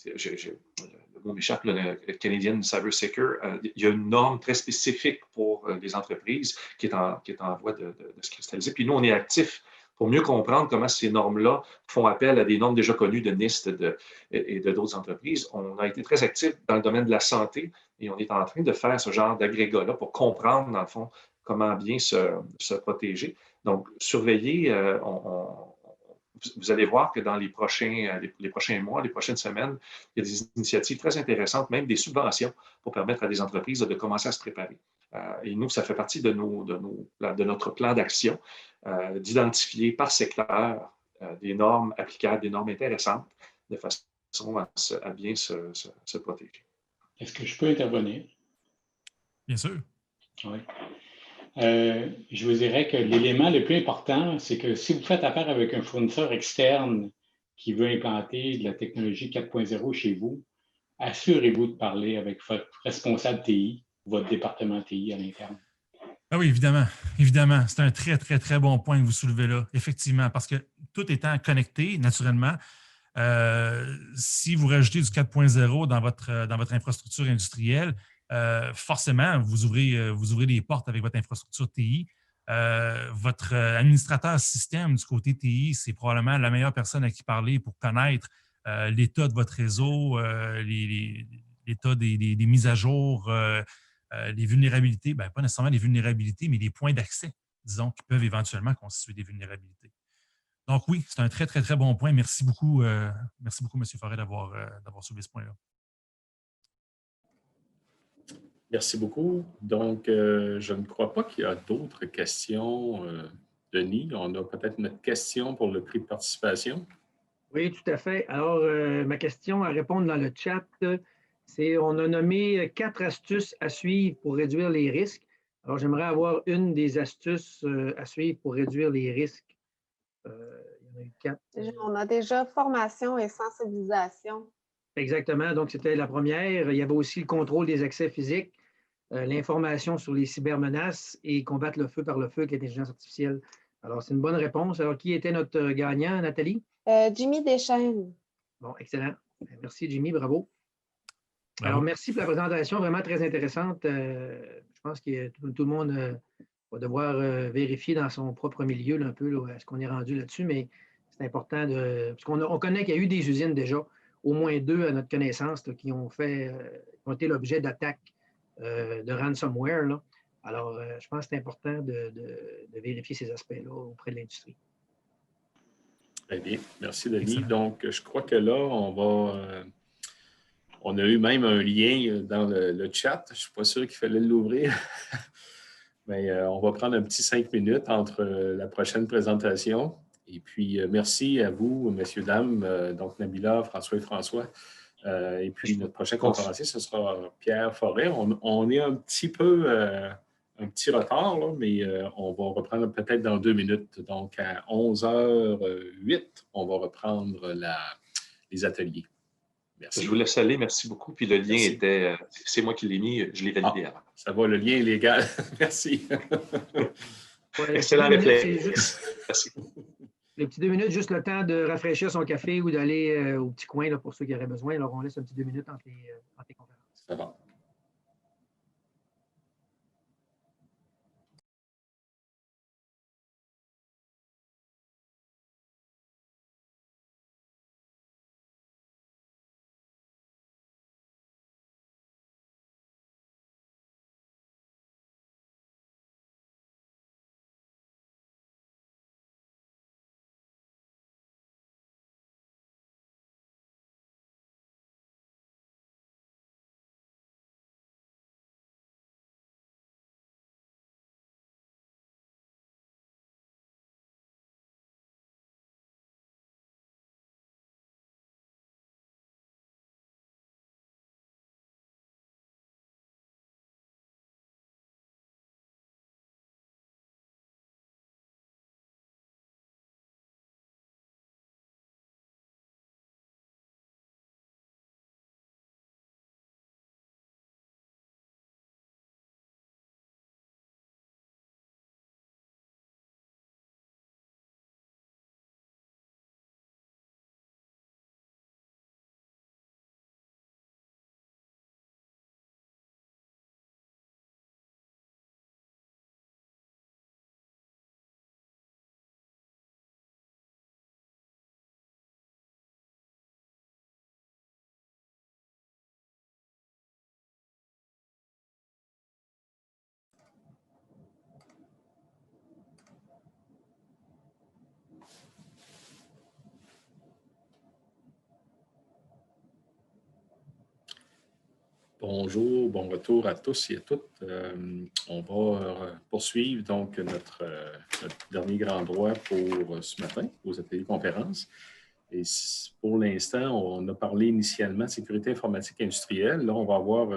le mot m'échappe, le Canadian Cyber Secure. Il y a une norme très spécifique pour les entreprises qui est en voie de se cristalliser. Puis nous, on est actifs pour mieux comprendre comment ces normes-là font appel à des normes déjà connues de NIST et de d'autres entreprises. On a été très actifs dans le domaine de la santé et on est en train de faire ce genre d'agrégat-là pour comprendre, dans le fond, comment bien se protéger. Donc, surveiller, vous allez voir que dans les prochains mois, les prochaines semaines, il y a des initiatives très intéressantes, même des subventions pour permettre à des entreprises de commencer à se préparer. Et nous, ça fait partie de notre plan d'action, d'identifier par secteur des normes applicables, des normes intéressantes, de façon à bien se protéger. Est-ce que je peux intervenir? Bien sûr. Oui. Je vous dirais que l'élément le plus important, c'est que si vous faites affaire avec un fournisseur externe qui veut implanter de la technologie 4.0 chez vous, assurez-vous de parler avec votre responsable TI, votre département TI à l'interne. Ah oui, évidemment. Évidemment. C'est un très, très, très bon point que vous soulevez là. Effectivement, parce que tout étant connecté, naturellement, si vous rajoutez du 4.0 dans votre infrastructure industrielle, forcément, vous ouvrez des portes avec votre infrastructure TI. Votre administrateur système du côté TI, c'est probablement la meilleure personne à qui parler pour connaître l'état de votre réseau, l'état des mises à jour, les vulnérabilités, pas nécessairement les vulnérabilités, mais les points d'accès, disons, qui peuvent éventuellement constituer des vulnérabilités. Donc oui, c'est un très, très, très bon point. Merci beaucoup, M. Forêt, d'avoir soulevé ce point-là. Merci beaucoup. Donc, je ne crois pas qu'il y a d'autres questions. Denis, on a peut-être notre question pour le prix de participation. Oui, tout à fait. Alors, ma question à répondre dans le chat, c'est on a nommé 4 astuces à suivre pour réduire les risques. Alors, j'aimerais avoir une des astuces à suivre pour réduire les risques. Il y en a eu 4. On a déjà formation et sensibilisation. Exactement. Donc, c'était la première. Il y avait aussi le contrôle des accès physiques, l'information sur les cybermenaces et combattre le feu par le feu avec l'intelligence artificielle. Alors, c'est une bonne réponse. Alors, qui était notre gagnant, Nathalie? Jimmy Deschênes. Bon, excellent. Merci, Jimmy. Bravo. Alors, merci pour la présentation, vraiment très intéressante. Je pense que tout le monde va devoir vérifier dans son propre milieu là, un peu là, ce qu'on est rendu là-dessus, mais c'est important parce qu'on connaît qu'il y a eu des usines déjà, au moins 2 à notre connaissance, là, qui ont été l'objet d'attaques de ransomware. Là. Alors, je pense que c'est important de vérifier ces aspects-là auprès de l'industrie. Très bien. Merci, Denis. Excellent. Donc, je crois que là, on a eu même un lien dans le chat. Je ne suis pas sûr qu'il fallait l'ouvrir. Mais on va prendre un petit 5 minutes entre la prochaine présentation. Et puis, merci à vous, messieurs, dames, donc Nabila, François et François. Et puis, notre prochain conférencier, ce sera Pierre Forêt. On est un petit peu, un petit retard, là, mais on va reprendre peut-être dans 2 minutes. Donc, à 11h08, on va reprendre les ateliers. Merci. Je vous laisse aller, merci beaucoup. Puis le lien était, c'est moi qui l'ai mis, je l'ai validé avant. Ça va, le lien est légal. Merci. Ouais, excellent réflexe. Merci. Les petits 2 minutes, juste le temps de rafraîchir son café ou d'aller au petit coin là, pour ceux qui auraient besoin. Alors, on laisse un petit 2 minutes entre les conférences. Ça va. Bonjour, bon retour à tous et à toutes. On va poursuivre donc notre dernier grand droit pour ce matin, aux ateliers conférences. Et pour l'instant, on a parlé initialement de sécurité informatique industrielle. Là, on va avoir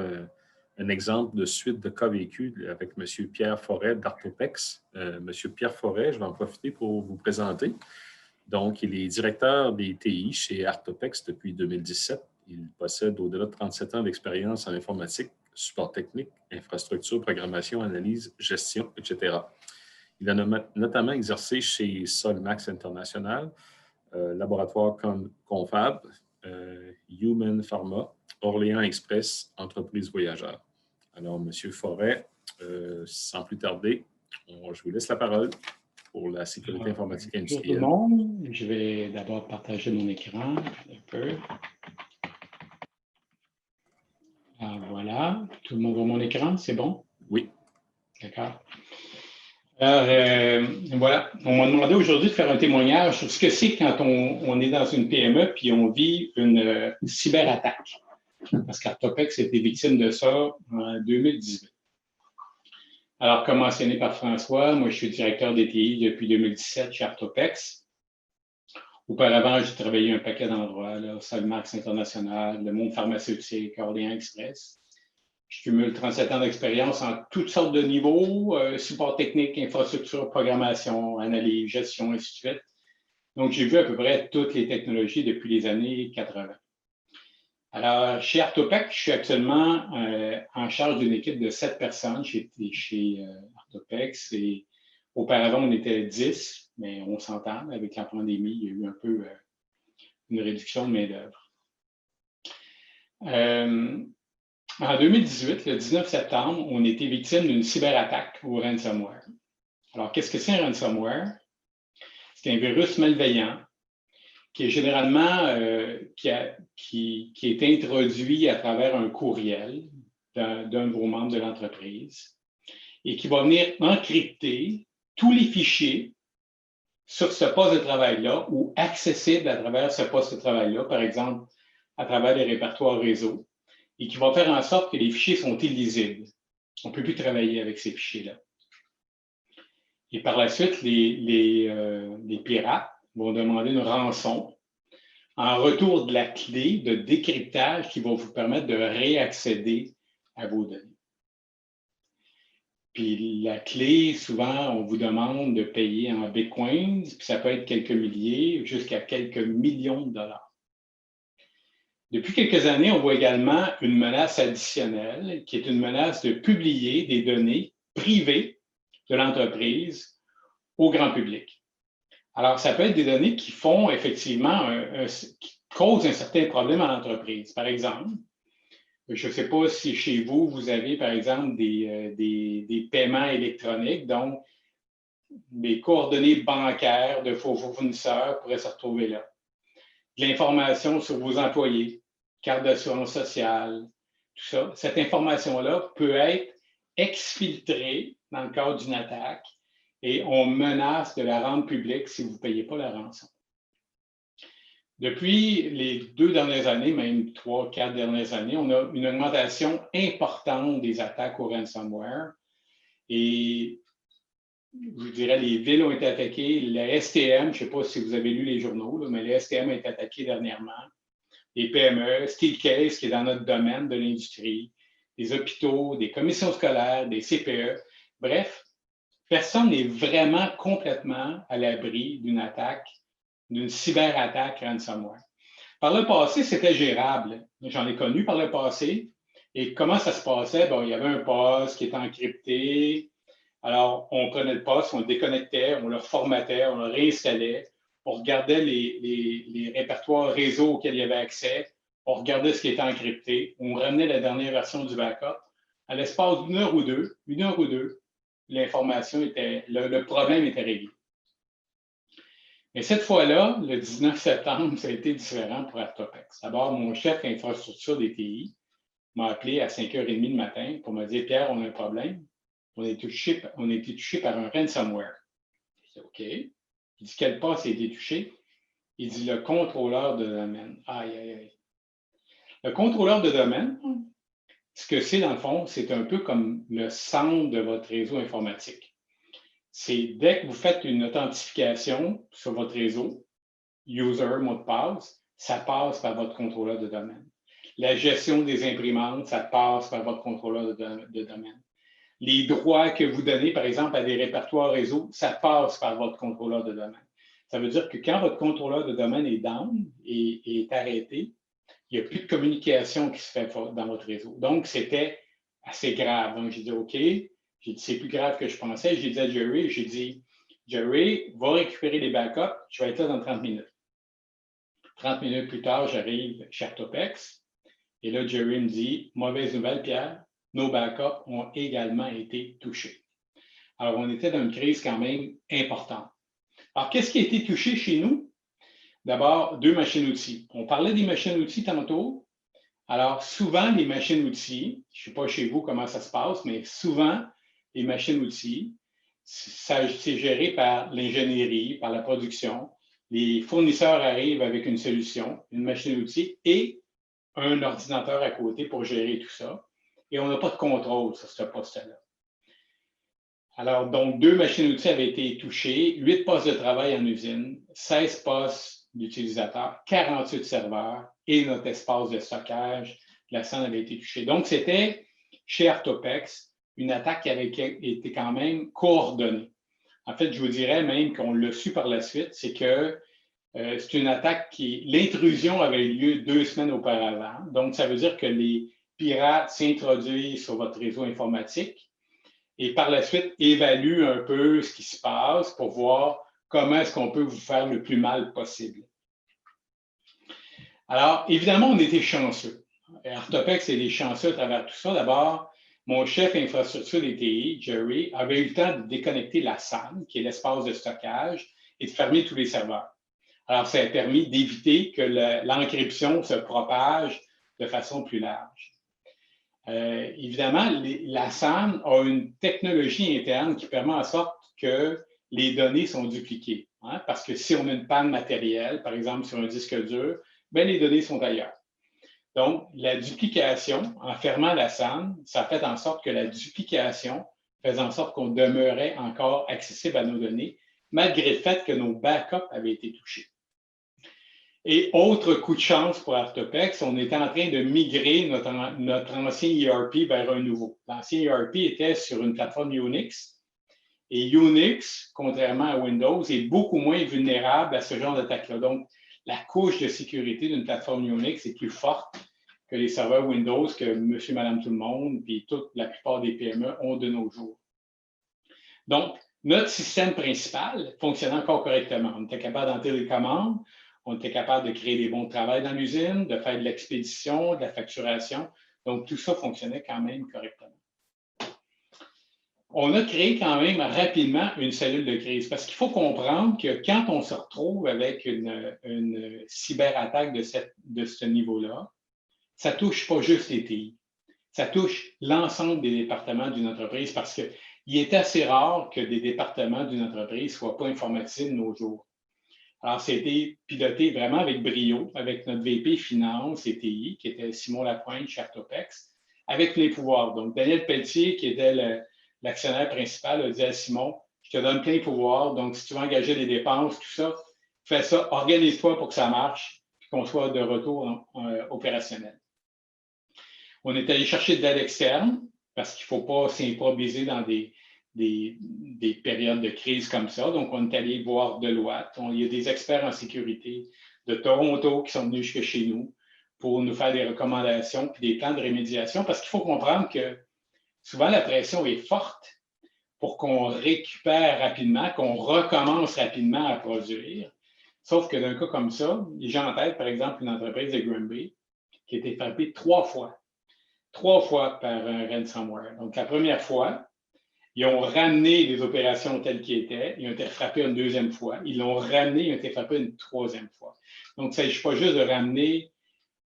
un exemple de suite de cas vécu avec M. Pierre Forêt d'Artopex. M. Pierre Forêt, je vais en profiter pour vous présenter. Donc, il est directeur des TI chez Artopex depuis 2017. Il possède au-delà de 37 ans d'expérience en informatique, support technique, infrastructure, programmation, analyse, gestion, etc. Il a notamment exercé chez Solmax International, Laboratoire Confab, Human Pharma, Orléans Express, Entreprise Voyageurs. Alors, M. Forêt, sans plus tarder, je vous laisse la parole pour la sécurité informatique industrielle. Bonjour tout le monde. Je vais d'abord partager mon écran un peu. Voilà, tout le monde voit mon écran, c'est bon? Oui. D'accord. Alors, voilà, on m'a demandé aujourd'hui de faire un témoignage sur ce que c'est quand on est dans une PME puis on vit une cyberattaque. Parce qu'Artopex a été victime de ça en 2018. Alors, comme mentionné par François, moi je suis directeur des TI depuis 2017 chez Artopex. Auparavant, j'ai travaillé un paquet d'endroits, Solmax International, le monde pharmaceutique, Orléans Express. Je cumule 37 ans d'expérience en toutes sortes de niveaux, support technique, infrastructure, programmation, analyse, gestion, ainsi de suite. Donc, j'ai vu à peu près toutes les technologies depuis les années 80. Alors, chez Artopex, je suis actuellement en charge d'une équipe de 7 personnes chez Artopex. Et auparavant, on était 10. Mais on s'entend, avec la pandémie, il y a eu un peu une réduction de main-d'œuvre. En 2018, le 19 septembre, on a été victime d'une cyberattaque au ransomware. Alors, qu'est-ce que c'est un ransomware? C'est un virus malveillant qui est généralement qui est introduit à travers un courriel d'un de vos membres de l'entreprise et qui va venir encrypter tous les fichiers sur ce poste de travail-là ou accessible à travers ce poste de travail-là, par exemple, à travers les répertoires réseau, et qui va faire en sorte que les fichiers sont illisibles. On ne peut plus travailler avec ces fichiers-là. Et par la suite, les pirates vont demander une rançon en retour de la clé de décryptage qui va vous permettre de réaccéder à vos données. Puis la clé, souvent, on vous demande de payer en bitcoins, puis ça peut être quelques milliers jusqu'à quelques millions de dollars. Depuis quelques années, on voit également une menace additionnelle qui est une menace de publier des données privées de l'entreprise au grand public. Alors, ça peut être des données qui font effectivement, qui causent un certain problème à l'entreprise. Par exemple, je ne sais pas si chez vous, vous avez, par exemple, des paiements électroniques, donc des coordonnées bancaires de vos fournisseurs pourraient se retrouver là. De l'information sur vos employés, carte d'assurance sociale, tout ça. Cette information-là peut être exfiltrée dans le cadre d'une attaque et on menace de la rendre publique si vous ne payez pas la rançon. Depuis les 2 dernières années, même 3, 4 dernières années, on a une augmentation importante des attaques au ransomware. Et je dirais, les villes ont été attaquées. La STM, je ne sais pas si vous avez lu les journaux, là, mais la STM a été attaquée dernièrement. Les PME, Steelcase, qui est dans notre domaine de l'industrie, des hôpitaux, des commissions scolaires, des CPE. Bref, personne n'est vraiment complètement à l'abri d'une attaque, d'une cyberattaque ransomware. Par le passé, c'était gérable. J'en ai connu par le passé. Et comment ça se passait? Bon, il y avait un poste qui était encrypté. Alors, on prenait le poste, on le déconnectait, on le formatait, on le réinstallait. On regardait les répertoires réseau auxquels il y avait accès. On regardait ce qui était encrypté. On ramenait la dernière version du backup. À l'espace d'une heure ou deux, l'information était, le problème était réglé. Mais cette fois-là, le 19 septembre, ça a été différent pour Artopex. D'abord, mon chef infrastructure des TI m'a appelé à 5h30 le matin pour me dire « Pierre, on a un problème. On a été touché par un ransomware. » Je dis « OK. » Il dit « Quel poste a été touché? » Il dit « Le contrôleur de domaine. » Aïe, aïe, aïe. Le contrôleur de domaine, ce que c'est dans le fond, c'est un peu comme le centre de votre réseau informatique. C'est dès que vous faites une authentification sur votre réseau, user, mot de passe, ça passe par votre contrôleur de domaine. La gestion des imprimantes, ça passe par votre contrôleur de domaine. Les droits que vous donnez, par exemple, à des répertoires réseau, ça passe par votre contrôleur de domaine. Ça veut dire que quand votre contrôleur de domaine est down et est arrêté, il n'y a plus de communication qui se fait dans votre réseau. Donc, c'était assez grave. Donc, j'ai dit, OK, j'ai dit, c'est plus grave que je pensais. J'ai dit à Jerry, Jerry, va récupérer les backups, je vais être là dans 30 minutes. 30 minutes plus tard, j'arrive chez Artopex. Et là, Jerry me dit, mauvaise nouvelle, Pierre, nos backups ont également été touchés. Alors, on était dans une crise quand même importante. Alors, qu'est-ce qui a été touché chez nous? D'abord, 2 machines-outils. On parlait des machines-outils tantôt. Alors, souvent, les machines-outils, je ne sais pas chez vous comment ça se passe, mais souvent, les machines-outils, c'est géré par l'ingénierie, par la production. Les fournisseurs arrivent avec une solution, une machine-outil et un ordinateur à côté pour gérer tout ça. Et on n'a pas de contrôle sur ce poste-là. Alors, donc, 2 machines-outils avaient été touchées, 8 postes de travail en usine, 16 postes d'utilisateurs, 48 serveurs et notre espace de stockage de la SAN avait été touché. Donc, c'était chez Artopex une attaque qui avait été quand même coordonnée. En fait, je vous dirais même qu'on l'a su par la suite, c'est que c'est une attaque l'intrusion avait eu lieu 2 semaines auparavant. Donc, ça veut dire que les pirates s'introduisent sur votre réseau informatique et par la suite évaluent un peu ce qui se passe pour voir comment est-ce qu'on peut vous faire le plus mal possible. Alors, évidemment, on était chanceux. Artopex est des chanceux à travers tout ça. D'abord, mon chef infrastructure des TI, Jerry, avait eu le temps de déconnecter la SAN, qui est l'espace de stockage, et de fermer tous les serveurs. Alors, ça a permis d'éviter que l'encryption se propage de façon plus large. Évidemment, la SAN a une technologie interne qui permet en sorte que les données sont dupliquées. Hein, parce que si on a une panne matérielle, par exemple sur un disque dur, bien, les données sont ailleurs. Donc, la duplication, en fermant la SAN, ça fait en sorte que la duplication faisant en sorte qu'on demeurait encore accessible à nos données, malgré le fait que nos backups avaient été touchés. Et autre coup de chance pour Artopex, on était en train de migrer notre ancien ERP vers un nouveau. L'ancien ERP était sur une plateforme Unix. Et Unix, contrairement à Windows, est beaucoup moins vulnérable à ce genre d'attaque-là. Donc, la couche de sécurité d'une plateforme Unix est plus forte que les serveurs Windows que monsieur, madame, tout le monde, puis la plupart des PME ont de nos jours. Donc, notre système principal fonctionnait encore correctement. On était capable d'entrer les commandes, on était capable de créer des bons de travail dans l'usine, de faire de l'expédition, de la facturation. Donc, tout ça fonctionnait quand même correctement. On a créé quand même rapidement une cellule de crise parce qu'il faut comprendre que quand on se retrouve avec une cyberattaque de ce niveau-là, ça ne touche pas juste les TI, ça touche l'ensemble des départements d'une entreprise parce qu'il est assez rare que des départements d'une entreprise ne soient pas informatisés de nos jours. Alors, c'était piloté vraiment avec brio, avec notre VP Finance et TI, qui était Simon Lapointe chez Artopex, avec les pouvoirs. Donc, Daniel Pelletier, qui était l'actionnaire principal, a dit à Simon, je te donne plein de pouvoirs, donc si tu veux engager les dépenses, tout ça, fais ça, organise-toi pour que ça marche, puis qu'on soit de retour opérationnel. On est allé chercher de l'aide externe, parce qu'il ne faut pas s'improviser dans des périodes de crise comme ça. Donc, on est allé voir Deloitte. Il y a des experts en sécurité de Toronto qui sont venus jusque chez nous pour nous faire des recommandations puis des plans de rémédiation, parce qu'il faut comprendre que souvent, la pression est forte pour qu'on récupère rapidement, qu'on recommence rapidement à produire. Sauf que d'un cas comme ça, j'ai en tête, par exemple, une entreprise de Granby qui a été frappée 3 fois par un ransomware. Donc, la première fois, ils ont ramené les opérations telles qu'elles étaient, ils ont été frappés une deuxième fois, ils l'ont ramené, ils ont été frappés une troisième fois. Donc, il ne s'agit pas juste de ramener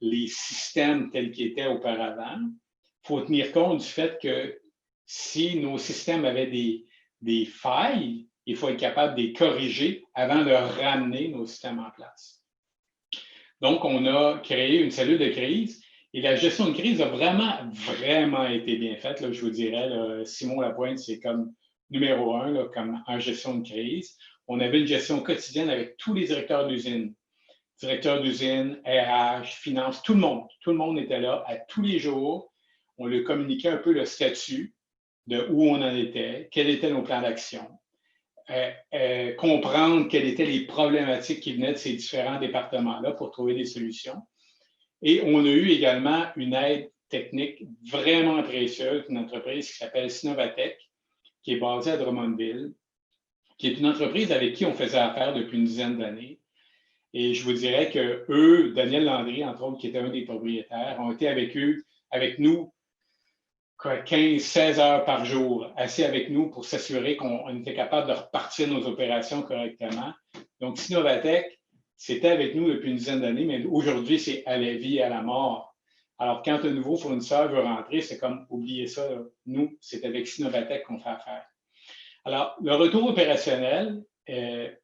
les systèmes tels qu'ils étaient auparavant. Il faut tenir compte du fait que si nos systèmes avaient des failles, il faut être capable de les corriger avant de ramener nos systèmes en place. Donc, on a créé une cellule de crise et la gestion de crise a vraiment été bien faite. Là, je vous dirais, là, Simon Lapointe, c'est comme numéro 1 là, comme en gestion de crise. On avait une gestion quotidienne avec tous les directeurs d'usine. Directeur d'usine, RH, finance, tout le monde était là à tous les jours. On lui communiquait un peu le statut de où on en était, quels étaient nos plans d'action, comprendre quelles étaient les problématiques qui venaient de ces différents départements-là pour trouver des solutions. Et on a eu également une aide technique vraiment précieuse d'une entreprise qui s'appelle Sinovatech, qui est basée à Drummondville, qui est une entreprise avec qui on faisait affaire depuis une dizaine d'années. Et je vous dirais que eux, Daniel Landry, entre autres, qui était un des propriétaires, ont été avec nous, 15-16 heures par jour, assis avec nous pour s'assurer qu'on était capable de repartir nos opérations correctement. Donc, Sinovatech, c'était avec nous depuis une dizaine d'années, mais aujourd'hui, c'est à la vie et à la mort. Alors, quand un nouveau fournisseur veut rentrer, c'est comme, oubliez ça, là. Nous, c'est avec Sinovatech qu'on fait affaire. Alors, le retour opérationnel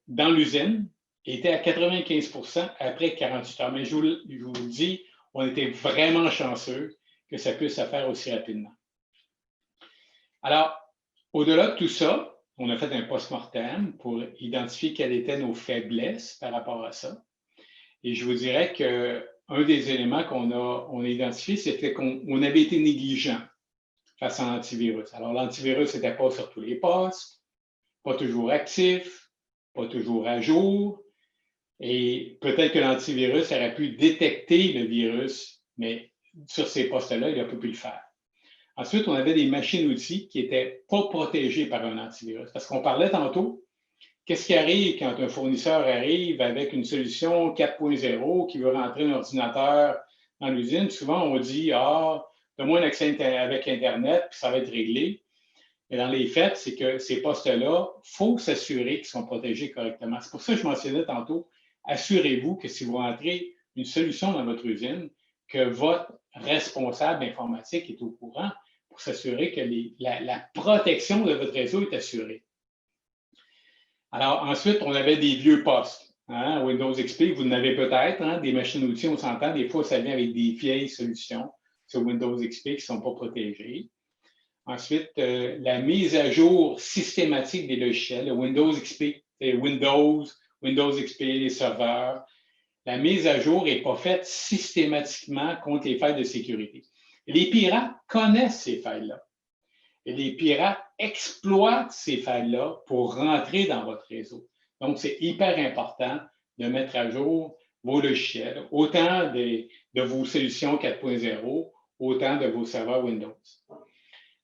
dans l'usine était à 95% après 48 heures. Mais je vous le dis, on était vraiment chanceux que ça puisse se faire aussi rapidement. Alors, au-delà de tout ça, on a fait un post-mortem pour identifier quelles étaient nos faiblesses par rapport à ça. Et je vous dirais qu'un des éléments qu'on a identifié, c'était qu'on avait été négligent face à l'antivirus. Alors, l'antivirus n'était pas sur tous les postes, pas toujours actif, pas toujours à jour. Et peut-être que l'antivirus aurait pu détecter le virus, mais sur ces postes-là, il n'a pas pu le faire. Ensuite, on avait des machines-outils qui n'étaient pas protégées par un antivirus. Parce qu'on parlait tantôt, qu'est-ce qui arrive quand un fournisseur arrive avec une solution 4.0 qui veut rentrer un ordinateur dans l'usine? Souvent, on dit, donne-moi un accès avec Internet, puis ça va être réglé. Mais dans les faits, c'est que ces postes-là, il faut s'assurer qu'ils sont protégés correctement. C'est pour ça que je mentionnais tantôt, assurez-vous que si vous rentrez une solution dans votre usine, que votre responsable informatique est au courant pour s'assurer que la protection de votre réseau est assurée. Alors, ensuite, on avait des vieux postes. Windows XP, vous en avez peut-être, des machines-outils, on s'entend, des fois, ça vient avec des vieilles solutions sur Windows XP qui ne sont pas protégées. Ensuite, la mise à jour systématique des logiciels, le Windows XP, Windows XP, les serveurs. La mise à jour n'est pas faite systématiquement contre les failles de sécurité. Les pirates connaissent ces failles-là. Et les pirates exploitent ces failles-là pour rentrer dans votre réseau. Donc, c'est hyper important de mettre à jour vos logiciels, autant de vos solutions 4.0, autant de vos serveurs Windows.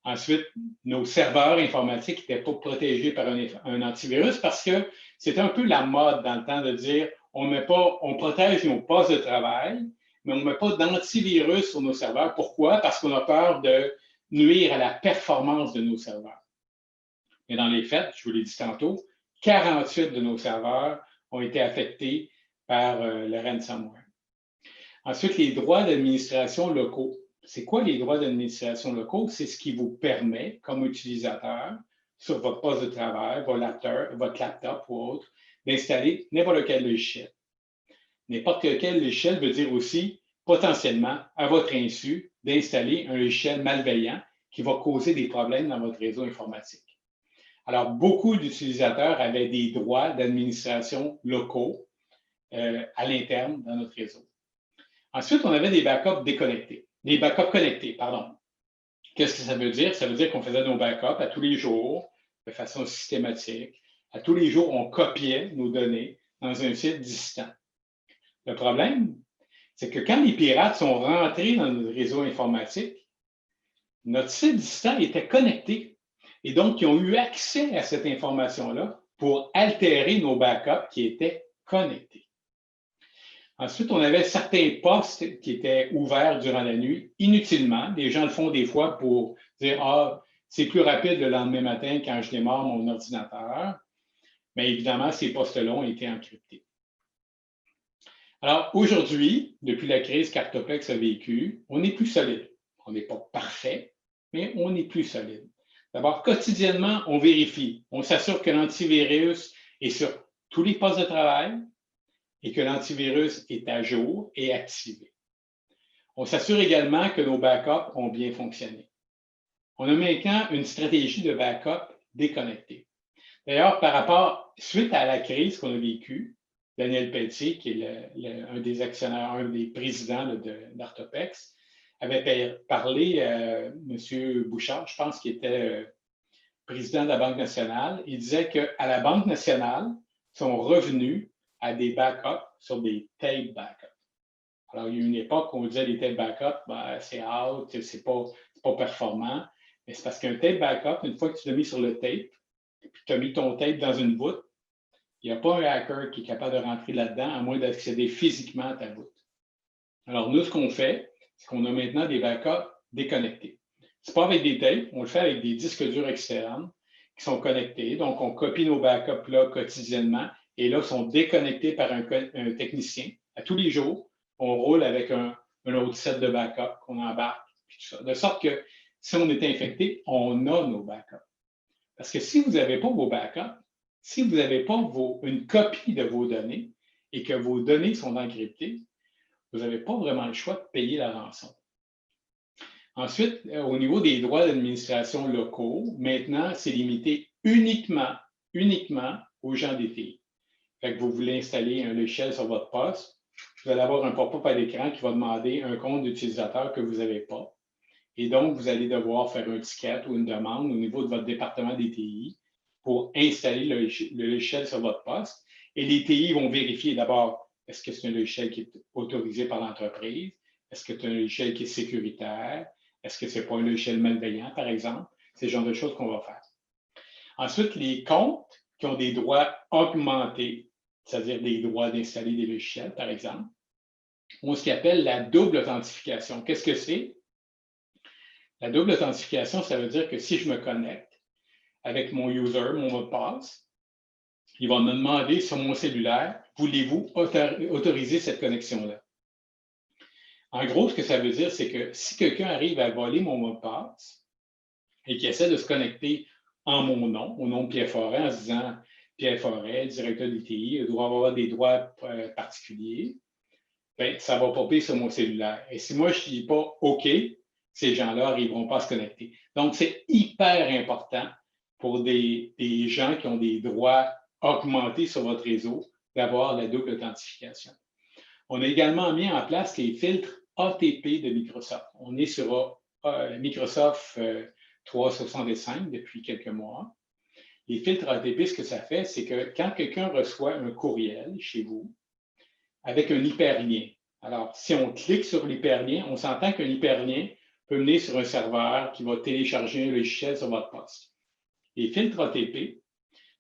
Ensuite, nos serveurs informatiques n'étaient pas protégés par un antivirus parce que c'était un peu la mode dans le temps de dire on protège nos postes de travail, mais on ne met pas d'antivirus sur nos serveurs. Pourquoi? Parce qu'on a peur de nuire à la performance de nos serveurs. Mais dans les faits, je vous l'ai dit tantôt, 48 de nos serveurs ont été affectés par le ransomware. Ensuite, les droits d'administration locaux. C'est quoi les droits d'administration locaux? C'est ce qui vous permet, comme utilisateur, sur votre poste de travail, votre laptop ou autre, d'installer n'importe quel logiciel. N'importe quel logiciel veut dire aussi, potentiellement, à votre insu, d'installer un logiciel malveillant qui va causer des problèmes dans votre réseau informatique. Alors, beaucoup d'utilisateurs avaient des droits d'administration locaux à l'interne dans notre réseau. Ensuite, on avait des backups déconnectés. Des backups connectés, pardon. Qu'est-ce que ça veut dire? Ça veut dire qu'on faisait nos backups à tous les jours, de façon systématique. À tous les jours, on copiait nos données dans un site distant. Le problème, c'est que quand les pirates sont rentrés dans notre réseau informatique, notre site distant était connecté. Et donc, ils ont eu accès à cette information-là pour altérer nos backups qui étaient connectés. Ensuite, on avait certains postes qui étaient ouverts durant la nuit, inutilement. Les gens le font des fois pour dire « Ah, c'est plus rapide le lendemain matin quand je démarre mon ordinateur. » Mais évidemment, ces postes-là ont été encryptés. Alors, aujourd'hui, depuis la crise qu'Artopex a vécue, on est plus solide. On n'est pas parfait, mais on est plus solide. D'abord, quotidiennement, on vérifie. On s'assure que l'antivirus est sur tous les postes de travail et que l'antivirus est à jour et activé. On s'assure également que nos backups ont bien fonctionné. On a maintenant une stratégie de backup déconnectée. D'ailleurs, suite à la crise qu'on a vécue, Daniel Pelletier, qui est un des actionnaires, un des présidents d'Artopex, avait parlé à M. Bouchard, je pense qu'il était président de la Banque nationale. Il disait qu'à la Banque nationale, sont revenus à des backups sur des tape backups. Alors, il y a eu une époque où on disait les tape backups, ben, c'est out, c'est pas performant. Mais c'est parce qu'un tape backup, une fois que tu l'as mis sur le tape, puis tu as mis ton tape dans une voûte, il n'y a pas un hacker qui est capable de rentrer là-dedans, à moins d'accéder physiquement à ta voûte. Alors, nous, ce qu'on fait, c'est qu'on a maintenant des backups déconnectés. Ce n'est pas avec des tapes, on le fait avec des disques durs externes qui sont connectés. Donc, on copie nos backups là quotidiennement et là, sont déconnectés par un technicien. À tous les jours, on roule avec un autre set de backups qu'on embarque, puis tout ça. De sorte que si on est infecté, on a nos backups. Parce que si vous n'avez pas vos backups, si vous n'avez pas une copie de vos données et que vos données sont encryptées, vous n'avez pas vraiment le choix de payer la rançon. Ensuite, au niveau des droits d'administration locaux, maintenant, c'est limité uniquement aux gens des TI. Fait que vous voulez installer un logiciel sur votre poste, vous allez avoir un pop-up à l'écran qui va demander un compte d'utilisateur que vous n'avez pas. Et donc, vous allez devoir faire un ticket ou une demande au niveau de votre département des TI pour installer le logiciel sur votre poste. Et les TI vont vérifier d'abord, est-ce que c'est un logiciel qui est autorisé par l'entreprise? Est-ce que c'est un logiciel qui est sécuritaire? Est-ce que ce n'est pas un logiciel malveillant, par exemple? C'est le genre de choses qu'on va faire. Ensuite, les comptes qui ont des droits augmentés, c'est-à-dire des droits d'installer des logiciels, par exemple, ont ce qu'on appelle la double authentification. Qu'est-ce que c'est? La double authentification, ça veut dire que si je me connecte avec mon user, mon mot de passe, il va me demander sur mon cellulaire, voulez-vous autoriser cette connexion-là? En gros, ce que ça veut dire, c'est que si quelqu'un arrive à voler mon mot de passe et qu'il essaie de se connecter en mon nom, au nom de Pierre Forêt, en se disant Pierre Forêt, directeur d'ITI, il doit avoir des droits particuliers, bien, ça va popper sur mon cellulaire. Et si moi, je ne dis pas OK, ces gens-là n'arriveront pas à se connecter. Donc, c'est hyper important pour des gens qui ont des droits augmentés sur votre réseau d'avoir la double authentification. On a également mis en place les filtres ATP de Microsoft. On est sur Microsoft 365 depuis quelques mois. Les filtres ATP, ce que ça fait, c'est que quand quelqu'un reçoit un courriel chez vous avec un hyperlien, alors si on clique sur l'hyperlien, on s'entend qu'un hyperlien peut mener sur un serveur qui va télécharger un logiciel sur votre poste. Les filtres ATP,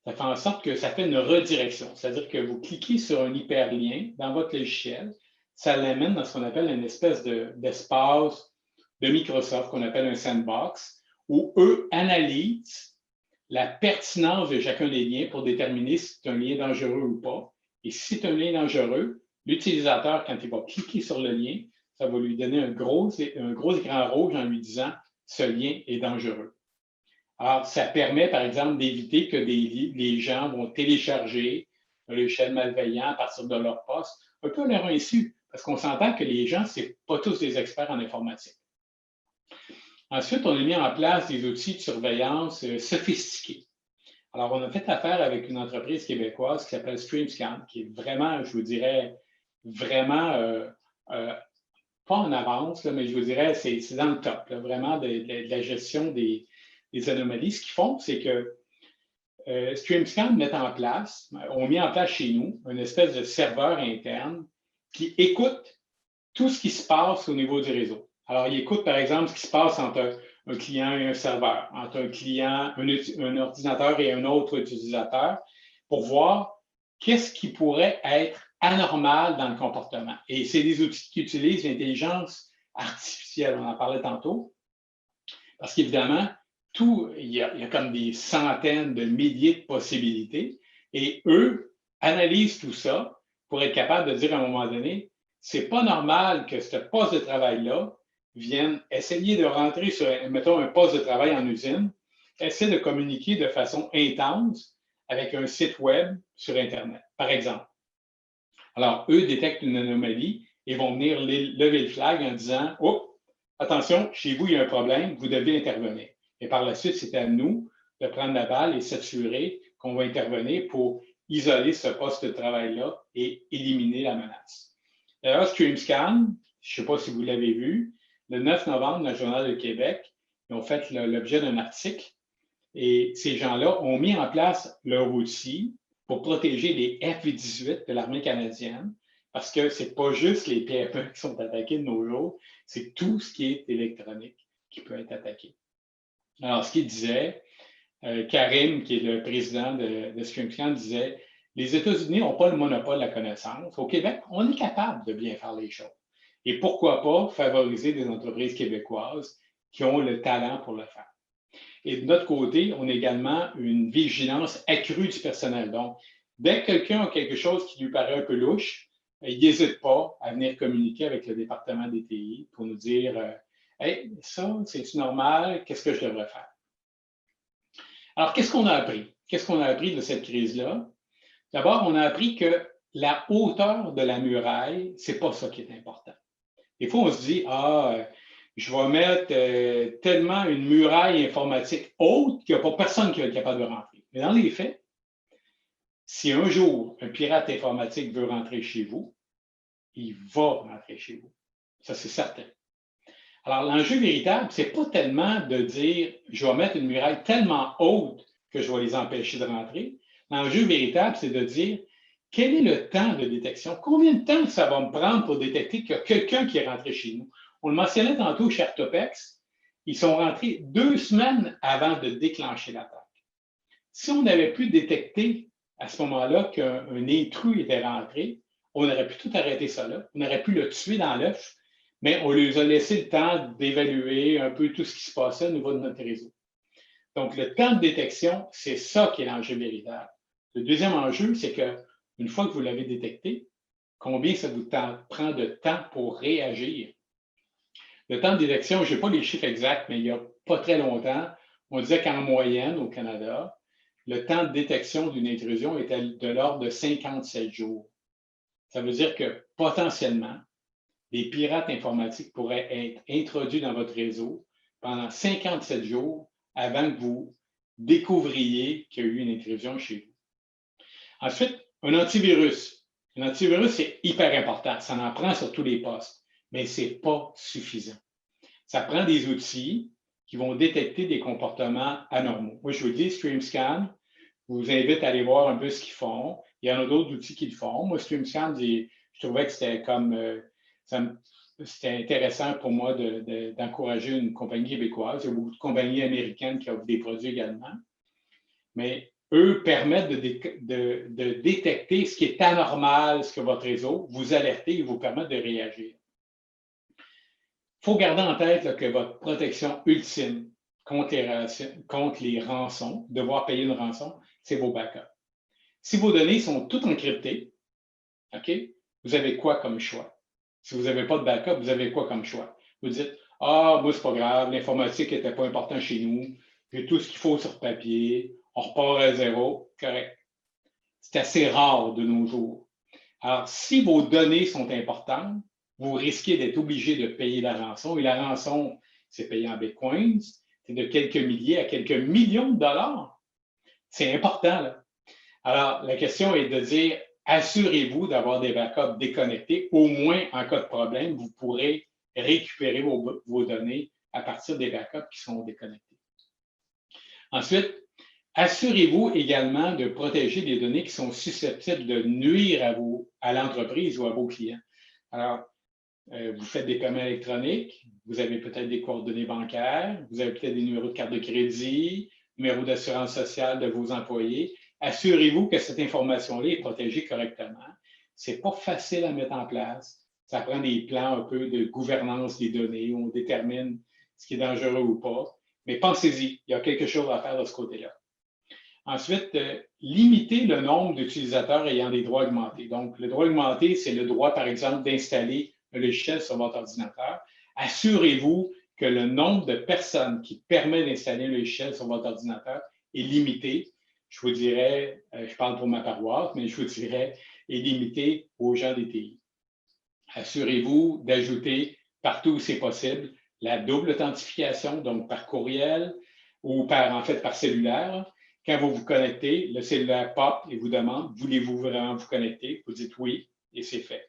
ça fait en sorte que ça fait une redirection, c'est-à-dire que vous cliquez sur un hyperlien dans votre logiciel, ça l'amène dans ce qu'on appelle une espèce d'espace de Microsoft qu'on appelle un sandbox, où eux analysent la pertinence de chacun des liens pour déterminer si c'est un lien dangereux ou pas. Et si c'est un lien dangereux, l'utilisateur, quand il va cliquer sur le lien, ça va lui donner un gros écran rouge en lui disant « ce lien est dangereux ». Alors, ça permet, par exemple, d'éviter que les gens vont télécharger un logiciel malveillant à partir de leur poste, un peu à leur insu, parce qu'on s'entend que les gens, ce n'est pas tous des experts en informatique. Ensuite, on a mis en place des outils de surveillance sophistiqués. Alors, on a fait affaire avec une entreprise québécoise qui s'appelle StreamScan, qui est vraiment, je vous dirais, vraiment pas en avance, là, mais je vous dirais, c'est dans le top, là, vraiment, de la gestion des anomalies. Ce qu'ils font, c'est que StreamScan ont mis en place chez nous une espèce de serveur interne qui écoute tout ce qui se passe au niveau du réseau. Alors, il écoute, par exemple, ce qui se passe entre un client et un serveur, entre un client, un ordinateur et un autre utilisateur, pour voir qu'est-ce qui pourrait être anormal dans le comportement. Et c'est des outils qui utilisent l'intelligence artificielle, on en parlait tantôt, parce qu'évidemment, il y a comme des centaines de milliers de possibilités, et eux analysent tout ça pour être capables de dire à un moment donné, c'est pas normal que ce poste de travail-là vienne essayer de rentrer sur, mettons, un poste de travail en usine, essaie de communiquer de façon intense avec un site web sur Internet, par exemple. Alors, eux détectent une anomalie et vont venir lever le flag en disant « Oh, attention, chez vous, il y a un problème, vous devez intervenir. » Et par la suite, c'est à nous de prendre la balle et s'assurer qu'on va intervenir pour isoler ce poste de travail-là et éliminer la menace. D'ailleurs, StreamScan, je ne sais pas si vous l'avez vu, le 9 novembre, dans le Journal de Québec, ils ont fait l'objet d'un article et ces gens-là ont mis en place leur outil pour protéger les F-18 de l'armée canadienne parce que ce n'est pas juste les PME qui sont attaqués de nos jours, c'est tout ce qui est électronique qui peut être attaqué. Alors, ce qu'il disait, Karim, qui est le président de StreamScan, disait « Les États-Unis n'ont pas le monopole de la connaissance. Au Québec, on est capable de bien faire les choses. Et pourquoi pas favoriser des entreprises québécoises qui ont le talent pour le faire. » Et de notre côté, on a également une vigilance accrue du personnel. Donc, dès que quelqu'un a quelque chose qui lui paraît un peu louche, il n'hésite pas à venir communiquer avec le département des TI pour nous dire « Hey, ça, c'est normal, qu'est-ce que je devrais faire? » Alors, qu'est-ce qu'on a appris? Qu'est-ce qu'on a appris de cette crise-là? D'abord, on a appris que la hauteur de la muraille, ce n'est pas ça qui est important. Des fois, on se dit, je vais mettre tellement une muraille informatique haute qu'il n'y a pas personne qui va être capable de rentrer. Mais dans les faits, si un jour un pirate informatique veut rentrer chez vous, il va rentrer chez vous. Ça, c'est certain. Alors, l'enjeu véritable, ce n'est pas tellement de dire, je vais mettre une muraille tellement haute que je vais les empêcher de rentrer. L'enjeu véritable, c'est de dire, quel est le temps de détection? Combien de temps ça va me prendre pour détecter qu'il y a quelqu'un qui est rentré chez nous? On le mentionnait tantôt chez Artopex, ils sont rentrés 2 semaines avant de déclencher l'attaque. Si on avait pu détecter à ce moment-là qu'un intrus était rentré, on aurait pu tout arrêter ça là, on aurait pu le tuer dans l'œuf, mais on lui a laissé le temps d'évaluer un peu tout ce qui se passait au niveau de notre réseau. Donc, le temps de détection, c'est ça qui est l'enjeu véritable. Le deuxième enjeu, c'est qu'une fois que vous l'avez détecté, combien ça vous prend de temps pour réagir? Le temps de détection, je n'ai pas les chiffres exacts, mais il n'y a pas très longtemps, on disait qu'en moyenne, au Canada, le temps de détection d'une intrusion était de l'ordre de 57 jours. Ça veut dire que potentiellement, des pirates informatiques pourraient être introduits dans votre réseau pendant 57 jours avant que vous découvriez qu'il y a eu une intrusion chez vous. Ensuite, un antivirus. Un antivirus, c'est hyper important. Ça en prend sur tous les postes, mais ce n'est pas suffisant. Ça prend des outils qui vont détecter des comportements anormaux. Moi, je vous dis, StreamScan, je vous invite à aller voir un peu ce qu'ils font. Il y en a d'autres outils qui le font. Moi, StreamScan, je trouvais que c'était comme... c'était intéressant pour moi d'encourager une compagnie québécoise. Il y a beaucoup de compagnies américaines qui offrent des produits également. Mais eux permettent de détecter ce qui est anormal, ce que votre réseau, vous alerter et vous permettre de réagir. Il faut garder en tête là, que votre protection ultime contre les rançons, devoir payer une rançon, c'est vos backups. Si vos données sont toutes encryptées, OK, vous avez quoi comme choix? Si vous n'avez pas de backup, vous avez quoi comme choix? Vous dites, « Ah, moi, c'est pas grave, l'informatique n'était pas important chez nous, j'ai tout ce qu'il faut sur papier, on repart à zéro, correct. » C'est assez rare de nos jours. Alors, si vos données sont importantes, vous risquez d'être obligé de payer la rançon. Et la rançon, c'est payé en bitcoins, c'est de quelques milliers à quelques millions de dollars. C'est important, là. Alors, la question est de dire, assurez-vous d'avoir des backups déconnectés. Au moins, en cas de problème, vous pourrez récupérer vos données à partir des backups qui sont déconnectés. Ensuite, assurez-vous également de protéger des données qui sont susceptibles de nuire à l'entreprise ou à vos clients. Alors, vous faites des paiements électroniques, vous avez peut-être des coordonnées bancaires, vous avez peut-être des numéros de carte de crédit, numéros d'assurance sociale de vos employés. Assurez-vous que cette information-là est protégée correctement. Ce n'est pas facile à mettre en place. Ça prend des plans un peu de gouvernance des données où on détermine ce qui est dangereux ou pas. Mais pensez-y, il y a quelque chose à faire de ce côté-là. Ensuite, limitez le nombre d'utilisateurs ayant des droits augmentés. Donc, le droit augmenté, c'est le droit, par exemple, d'installer un logiciel sur votre ordinateur. Assurez-vous que le nombre de personnes qui permet d'installer un logiciel sur votre ordinateur est limité. Je vous dirais, je parle pour ma paroisse, mais je vous dirais, est limité aux gens des TI. Assurez-vous d'ajouter partout où c'est possible la double authentification, donc par courriel ou par cellulaire. Quand vous vous connectez, le cellulaire pop et vous demande, voulez-vous vraiment vous connecter? Vous dites oui et c'est fait.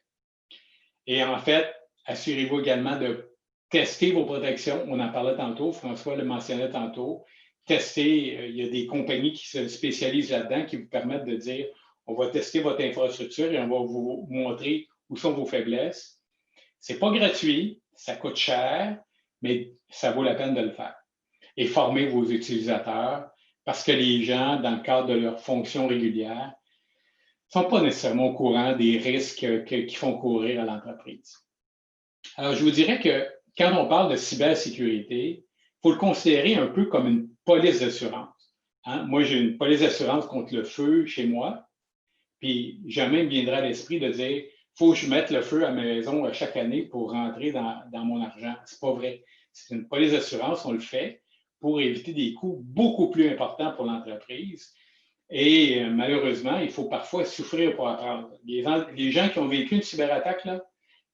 Et en fait, assurez-vous également de tester vos protections. On en parlait tantôt, François le mentionnait tantôt. Tester, il y a des compagnies qui se spécialisent là-dedans qui vous permettent de dire, on va tester votre infrastructure et on va vous montrer où sont vos faiblesses. Ce n'est pas gratuit, ça coûte cher, mais ça vaut la peine de le faire. Et former vos utilisateurs parce que les gens, dans le cadre de leur fonction régulière, ne sont pas nécessairement au courant des risques qu'ils font courir à l'entreprise. Alors, je vous dirais que quand on parle de cybersécurité, il faut le considérer un peu comme une police d'assurance. Hein? Moi, j'ai une police d'assurance contre le feu chez moi, puis jamais il me viendra à l'esprit de dire « il faut que je mette le feu à ma maison chaque année pour rentrer dans mon argent ». Ce n'est pas vrai. C'est une police d'assurance, on le fait pour éviter des coûts beaucoup plus importants pour l'entreprise. Et malheureusement, il faut parfois souffrir pour apprendre. Les gens qui ont vécu une cyberattaque, là,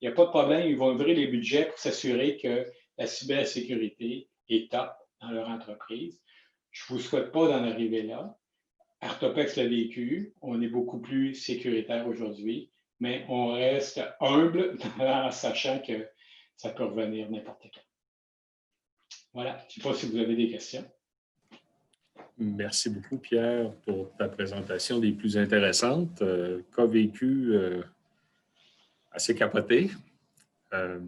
il n'y a pas de problème, ils vont ouvrir les budgets pour s'assurer que la cybersécurité est top dans leur entreprise. Je ne vous souhaite pas d'en arriver là. Artopex l'a vécu, on est beaucoup plus sécuritaire aujourd'hui, mais on reste humble en sachant que ça peut revenir n'importe quand. Voilà, je ne sais pas si vous avez des questions. Merci beaucoup, Pierre, pour ta présentation des plus intéressantes. Cas vécu assez capoté. Dans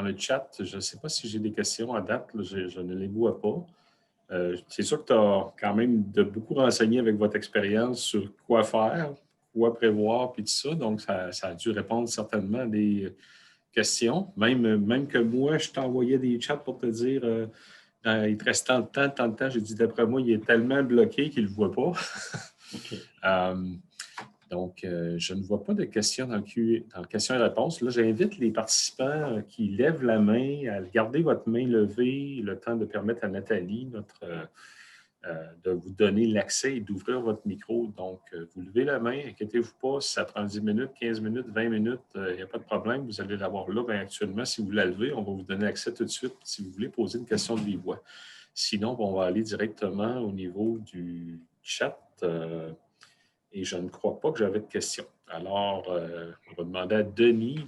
le chat, je ne sais pas si j'ai des questions à date, là, je ne les vois pas. C'est sûr que tu as quand même beaucoup renseigné avec votre expérience sur quoi faire, quoi prévoir, puis tout ça. Donc, ça a dû répondre certainement à des questions. Même que moi, je t'envoyais des chats pour te dire il te reste tant de temps. J'ai dit, d'après moi, il est tellement bloqué qu'il ne le voit pas. Okay. Donc, je ne vois pas de questions dans questions et réponses. Là, j'invite les participants qui lèvent la main à garder votre main levée le temps de permettre à Nathalie, notre de vous donner l'accès et d'ouvrir votre micro. Donc, vous levez la main, inquiétez-vous pas, si ça prend 10 minutes, 15 minutes, 20 minutes, il n'y a pas de problème, vous allez l'avoir là. Bien, actuellement, si vous la levez, on va vous donner accès tout de suite si vous voulez poser une question de vive voix. Sinon, on va aller directement au niveau du chat et je ne crois pas que j'avais de questions. Alors, on va demander à Denis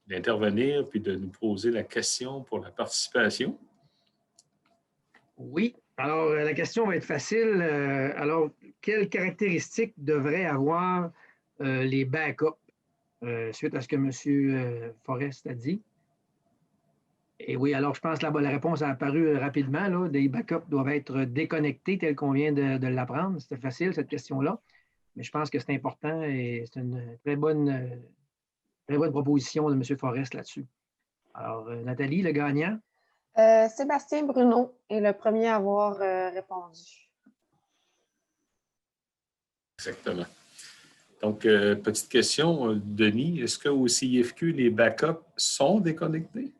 d'intervenir puis de nous poser la question pour la participation. Oui. Alors, la question va être facile. Alors, quelles caractéristiques devraient avoir les backups suite à ce que M. Forest a dit? Et oui, alors je pense que la réponse a apparu rapidement. Là. Des backups doivent être déconnectés tel qu'on vient de l'apprendre. C'était facile, cette question-là. Mais je pense que c'est important et c'est une très bonne proposition de M. Forest là-dessus. Alors, Nathalie, le gagnant? Sébastien Bruno est le premier à avoir répondu. Exactement. Donc, petite question, Denis, est-ce qu'au CIFQ, les backups sont déconnectés?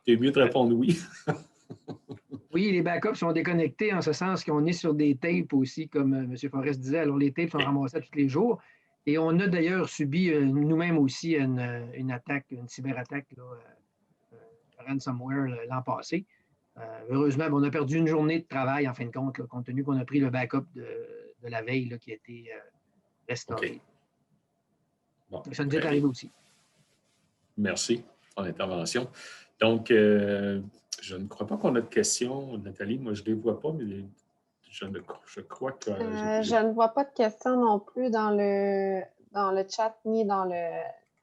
C'est mieux de répondre oui. Oui, les backups sont déconnectés en ce sens qu'on est sur des tapes aussi, comme M. Forest disait. Alors, les tapes sont ramassées tous les jours. Et on a d'ailleurs subi nous-mêmes aussi une attaque, une cyberattaque, ransomware l'an passé. Heureusement, on a perdu une journée de travail en fin de compte, là, compte tenu qu'on a pris le backup de la veille là, qui a été restauré. Okay. Bon, ça nous est arrivé aussi. Merci pour l'intervention. Donc, je ne crois pas qu'on a de questions, Nathalie. Moi, je ne les vois pas, mais je crois que... je ne vois pas de questions non plus dans le chat ni dans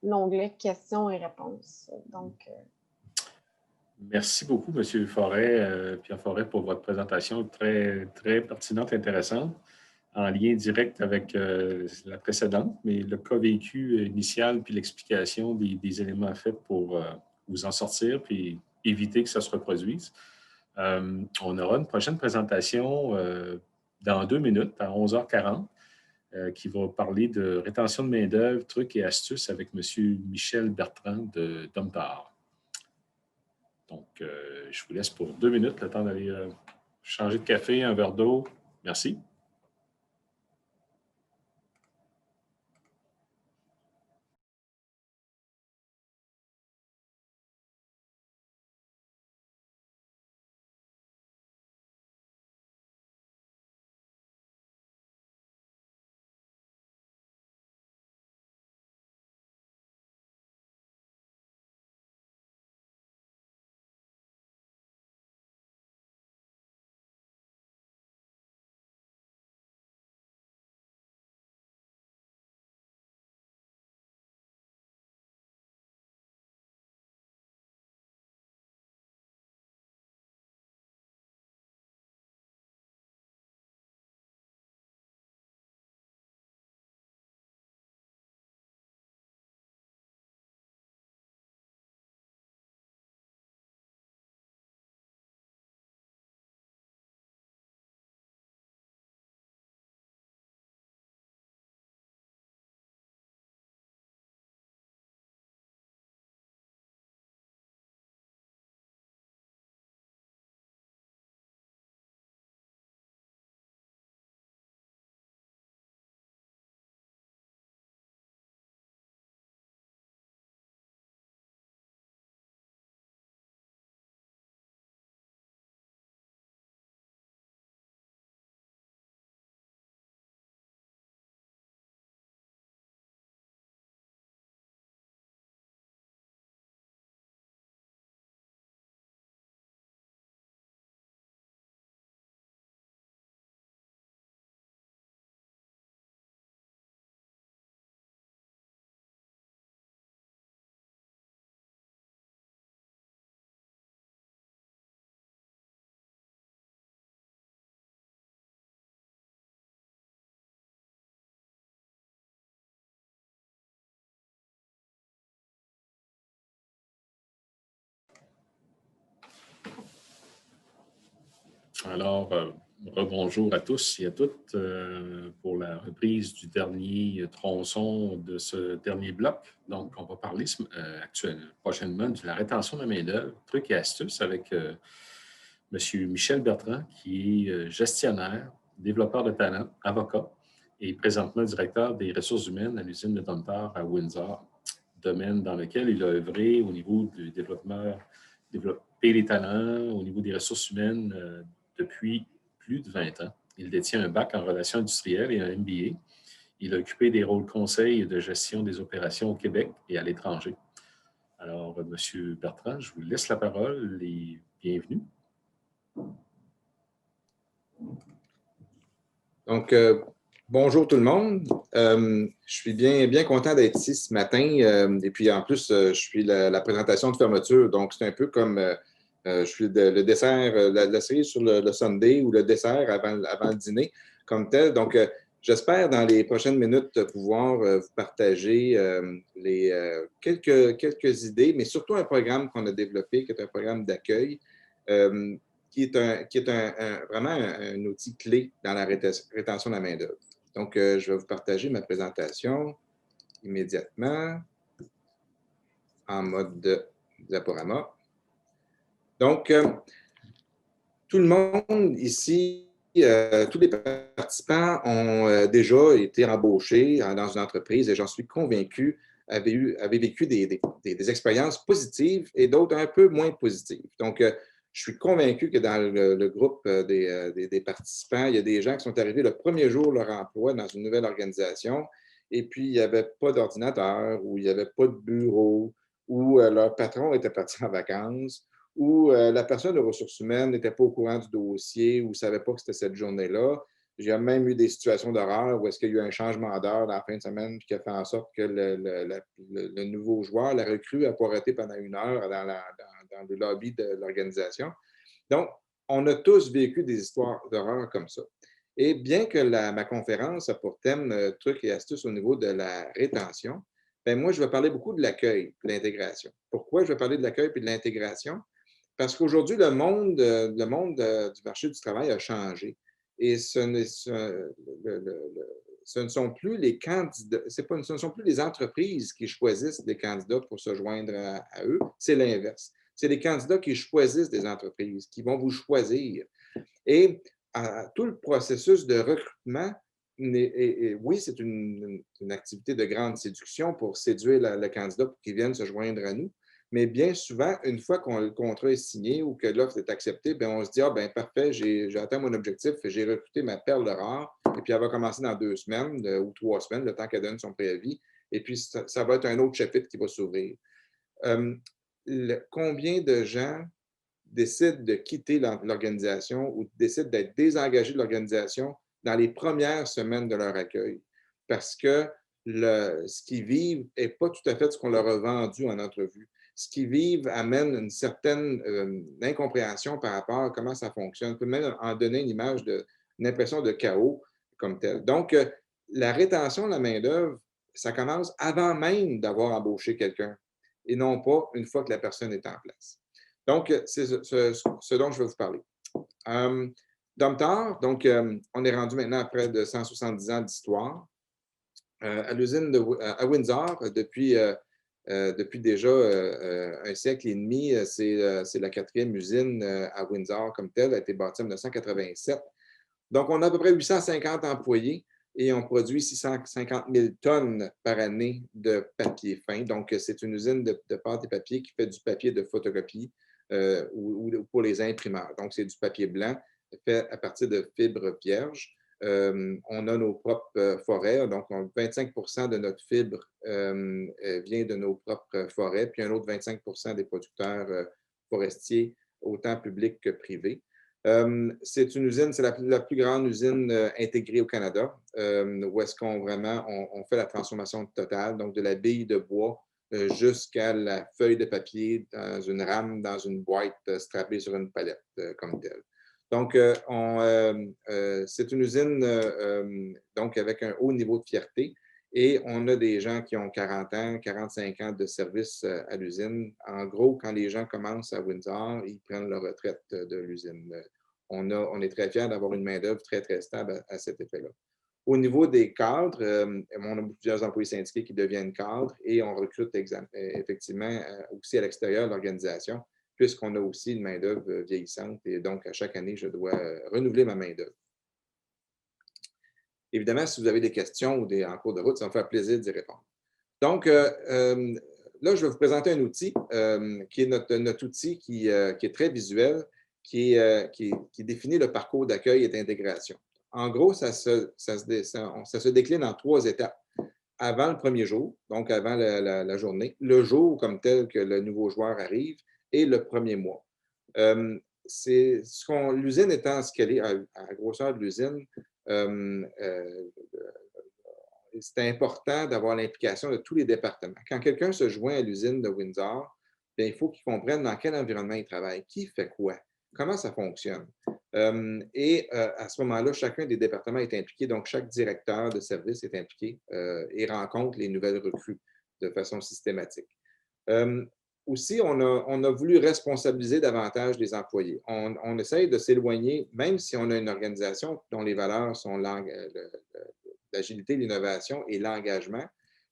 l'onglet questions et réponses. Donc, Merci beaucoup, M. Forêt, Pierre Forêt, pour votre présentation très, très pertinente et intéressante, en lien direct avec la précédente, mais le cas vécu initial puis l'explication des éléments faits pour vous en sortir puis éviter que ça se reproduise. On aura une prochaine présentation dans 2 minutes, à 11h40, qui va parler de rétention de main-d'œuvre, trucs et astuces avec M. Michel Bertrand de Domtar. Donc, je vous laisse pour 2 minutes, le temps d'aller changer de café, un verre d'eau. Merci. Alors, rebonjour à tous et à toutes pour la reprise du dernier tronçon de ce dernier bloc. Donc, on va parler prochainement de la rétention de main-d'œuvre, trucs et astuces avec M. Michel Bertrand, qui est gestionnaire, développeur de talent, avocat et présentement directeur des ressources humaines à l'usine de Domtar à Windsor, domaine dans lequel il a œuvré au niveau du développer les talents, au niveau des ressources humaines depuis plus de 20 ans. Il détient un bac en relations industrielles et un MBA. Il a occupé des rôles conseil et de gestion des opérations au Québec et à l'étranger. Alors, M. Bertrand, je vous laisse la parole et bienvenue. Donc, bonjour tout le monde. Je suis bien content d'être ici ce matin. Et puis, en plus, je suis la présentation de fermeture. Donc, c'est un peu comme je suis le dessert, la série sur le Sunday ou le dessert avant le dîner comme tel. Donc, j'espère dans les prochaines minutes pouvoir vous partager quelques idées, mais surtout un programme qu'on a développé, qui est un programme d'accueil, qui est vraiment un outil clé dans la rétention de la main-d'œuvre. Donc, je vais vous partager ma présentation immédiatement en mode diaporama. Donc, tout le monde ici, tous les participants ont déjà été embauchés dans une entreprise et j'en suis convaincu, avaient vécu des expériences positives et d'autres un peu moins positives. Donc, je suis convaincu que dans le groupe des participants, il y a des gens qui sont arrivés le premier jour de leur emploi dans une nouvelle organisation et puis il n'y avait pas d'ordinateur ou il n'y avait pas de bureau ou leur patron était parti en vacances ou la personne de ressources humaines n'était pas au courant du dossier ou ne savait pas que c'était cette journée-là. J'ai même eu des situations d'horreur où est-ce qu'il y a eu un changement d'heure dans la fin de semaine qui a fait en sorte que le nouveau joueur, la recrue, n'a pas arrêté pendant 1 heure dans le lobby de l'organisation. Donc, on a tous vécu des histoires d'horreur comme ça. Et bien que ma conférence a pour thème trucs et astuces au niveau de la rétention, bien, moi, je vais parler beaucoup de l'accueil et de l'intégration. Pourquoi je vais parler de l'accueil et de l'intégration? Parce qu'aujourd'hui, le monde du marché du travail a changé. Et ce ne sont plus les candidats, ce ne sont plus les entreprises qui choisissent des candidats pour se joindre à eux, c'est l'inverse. C'est les candidats qui choisissent des entreprises, qui vont vous choisir. Et tout le processus de recrutement, oui, c'est une activité de grande séduction pour séduire le candidat pour qu'il vienne se joindre à nous. Mais bien souvent, une fois que le contrat est signé ou que l'offre est acceptée, bien, on se dit « Ah, bien, parfait, j'ai atteint mon objectif, j'ai recruté ma perle rare. » Et puis, elle va commencer dans 2 semaines ou 3 semaines, le temps qu'elle donne son préavis. Et puis, ça va être un autre chapitre qui va s'ouvrir. Combien de gens décident de quitter l'organisation ou décident d'être désengagés de l'organisation dans les premières semaines de leur accueil? Parce que ce qu'ils vivent n'est pas tout à fait ce qu'on leur a vendu en entrevue. Ce qu'ils vivent amène une certaine incompréhension par rapport à comment ça fonctionne. On peut même en donner une impression de chaos comme tel. Donc, la rétention de la main-d'œuvre, ça commence avant même d'avoir embauché quelqu'un et non pas une fois que la personne est en place. Donc, c'est ce dont je vais vous parler. Domtar, donc, on est rendu maintenant à près de 170 ans d'histoire. À l'usine à Windsor, depuis déjà 1 siècle et demi, c'est la 4e usine à Windsor comme telle, elle a été bâtie en 1987. Donc, on a à peu près 850 employés et on produit 650 000 tonnes par année de papier fin. Donc, c'est une usine de pâte et papier qui fait du papier de photocopie ou pour les imprimeurs. Donc, c'est du papier blanc fait à partir de fibres vierges. On a nos propres forêts, donc 25% de notre fibre vient de nos propres forêts, puis un autre 25% des producteurs forestiers, autant publics que privés. C'est une usine, c'est la plus grande usine intégrée au Canada, où est-ce qu'on fait la transformation totale, donc de la bille de bois jusqu'à la feuille de papier dans une rame, dans une boîte strappée sur une palette comme telle. Donc, c'est une usine donc avec un haut niveau de fierté et on a des gens qui ont 40 ans, 45 ans de service à l'usine. En gros, quand les gens commencent à Windsor, ils prennent leur retraite de l'usine. On est très fiers d'avoir une main-d'œuvre très, très stable à cet effet-là. Au niveau des cadres, on a plusieurs employés syndiqués qui deviennent cadres et on recrute effectivement aussi à l'extérieur de l'organisation puisqu'on a aussi une main-d'œuvre vieillissante et donc à chaque année, je dois renouveler ma main-d'œuvre. Évidemment, si vous avez des questions ou en cours de route, ça va me faire plaisir d'y répondre. Donc, là, je vais vous présenter un outil qui est notre outil qui est très visuel, qui définit le parcours d'accueil et d'intégration. En gros, ça se décline en 3 étapes. Avant le premier jour, donc avant la journée, le jour comme tel que le nouveau joueur arrive et le premier mois. L'usine étant ce qu'elle est, à la grosseur de l'usine, c'est important d'avoir l'implication de tous les départements. Quand quelqu'un se joint à l'usine de Windsor, bien, il faut qu'il comprenne dans quel environnement il travaille, qui fait quoi, comment ça fonctionne. À ce moment-là, chacun des départements est impliqué, donc chaque directeur de service est impliqué et rencontre les nouvelles recrues de façon systématique. Aussi, on a voulu responsabiliser davantage les employés. On essaye de s'éloigner, même si on a une organisation dont les valeurs sont l'agilité, l'innovation et l'engagement.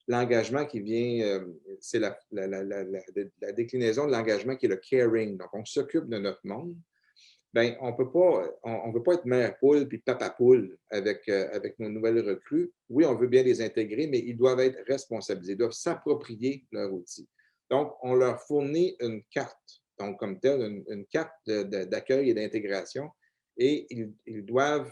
L'engagement qui vient, c'est la déclinaison de l'engagement qui est le caring. Donc, on s'occupe de notre monde. Bien, on ne veut pas être mère poule puis papa poule avec nos nouvelles recrues. Oui, on veut bien les intégrer, mais ils doivent être responsabilisés, ils doivent s'approprier leur outil. Donc, on leur fournit une carte, donc comme telle, une carte d'accueil et d'intégration, et ils doivent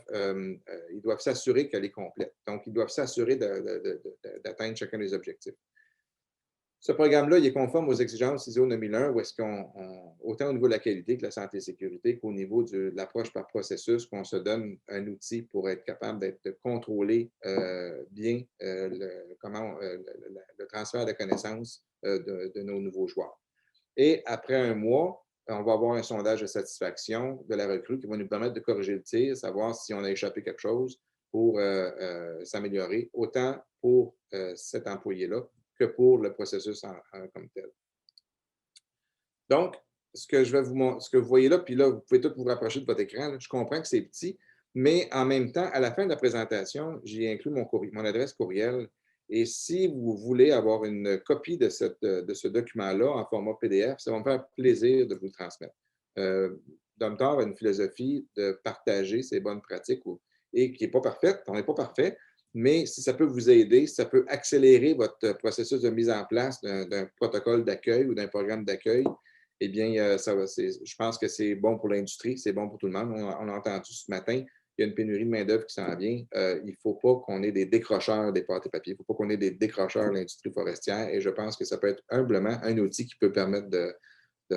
s'assurer qu'elle est complète. Donc, ils doivent s'assurer d'atteindre chacun des objectifs. Ce programme-là, il est conforme aux exigences ISO 9001, où est-ce autant au niveau de la qualité que de la santé et sécurité, qu'au niveau de l'approche par processus, qu'on se donne un outil pour être capable de contrôler bien le transfert de connaissances de nos nouveaux joueurs. Et après un mois, on va avoir un sondage de satisfaction de la recrue qui va nous permettre de corriger le tir, savoir si on a échappé quelque chose pour s'améliorer, autant pour cet employé-là que pour le processus comme tel. Donc, ce que vous voyez là, puis là, vous pouvez tout vous rapprocher de votre écran, là, je comprends que c'est petit, mais en même temps, à la fin de la présentation, j'ai inclus mon adresse courriel. Et si vous voulez avoir une copie de ce document-là en format PDF, ça va me faire plaisir de vous le transmettre. Domtar a une philosophie de partager ses bonnes pratiques et qui n'est pas parfaite, on n'est pas parfait, mais si ça peut vous aider, ça peut accélérer votre processus de mise en place d'un protocole d'accueil ou d'un programme d'accueil, eh bien, je pense que c'est bon pour l'industrie, c'est bon pour tout le monde. On a entendu ce matin, il y a une pénurie de main-d'œuvre qui s'en vient. Il ne faut pas qu'on ait des décrocheurs des pâtes et papiers, il ne faut pas qu'on ait des décrocheurs de l'industrie forestière, et je pense que ça peut être humblement un outil qui peut permettre de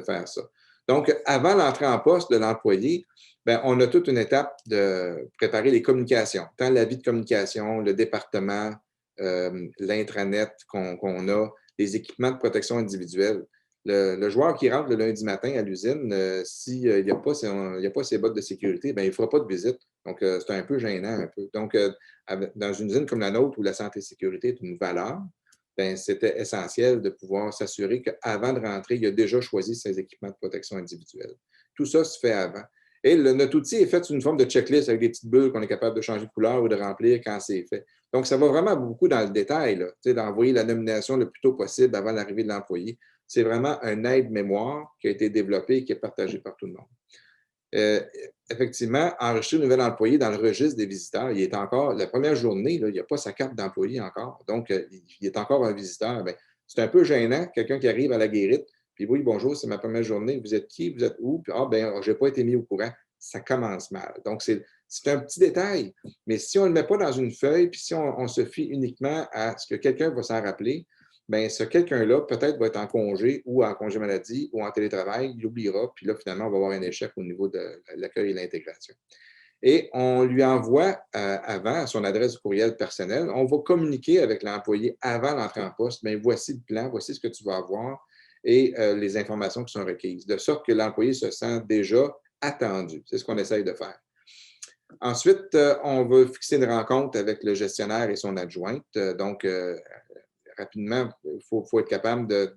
faire ça. Donc, avant l'entrée en poste de l'employé, bien, on a toute une étape de préparer les communications, tant l'avis de communication, le département, l'intranet qu'on a, les équipements de protection individuelle. Le joueur qui rentre le lundi matin à l'usine, s'il n'y a pas ses bottes de sécurité, bien, il ne fera pas de visite. Donc, c'est un peu gênant un peu. Donc, dans une usine comme la nôtre où la santé et la sécurité est une valeur, bien, c'était essentiel de pouvoir s'assurer qu'avant de rentrer, il a déjà choisi ses équipements de protection individuelle. Tout ça se fait avant. Et notre outil est fait sous une forme de checklist avec des petites bulles qu'on est capable de changer de couleur ou de remplir quand c'est fait. Donc, ça va vraiment beaucoup dans le détail, d'envoyer la nomination le plus tôt possible avant l'arrivée de l'employé. C'est vraiment un aide-mémoire qui a été développé et qui est partagé par tout le monde. Effectivement, enregistrer un nouvel employé dans le registre des visiteurs, il est encore, la première journée, là, il n'y a pas sa carte d'employé encore, donc il est encore un visiteur. Bien, c'est un peu gênant, quelqu'un qui arrive à la guérite, puis oui, bonjour, c'est ma première journée, vous êtes qui, vous êtes où? Puis, bien, je n'ai pas été mis au courant. Ça commence mal. Donc, c'est un petit détail, mais si on ne le met pas dans une feuille, puis si on se fie uniquement à ce que quelqu'un va s'en rappeler, bien, ce quelqu'un-là peut-être va être en congé ou en congé maladie ou en télétravail, il oubliera, puis là, finalement, on va avoir un échec au niveau de l'accueil et l'intégration. Et on lui envoie avant son adresse courriel personnelle, on va communiquer avec l'employé avant l'entrée en poste, bien, voici le plan, voici ce que tu vas avoir et les informations qui sont requises, de sorte que l'employé se sent déjà attendu. C'est ce qu'on essaye de faire. Ensuite, on va fixer une rencontre avec le gestionnaire et son adjointe. Donc, rapidement, il faut être capable de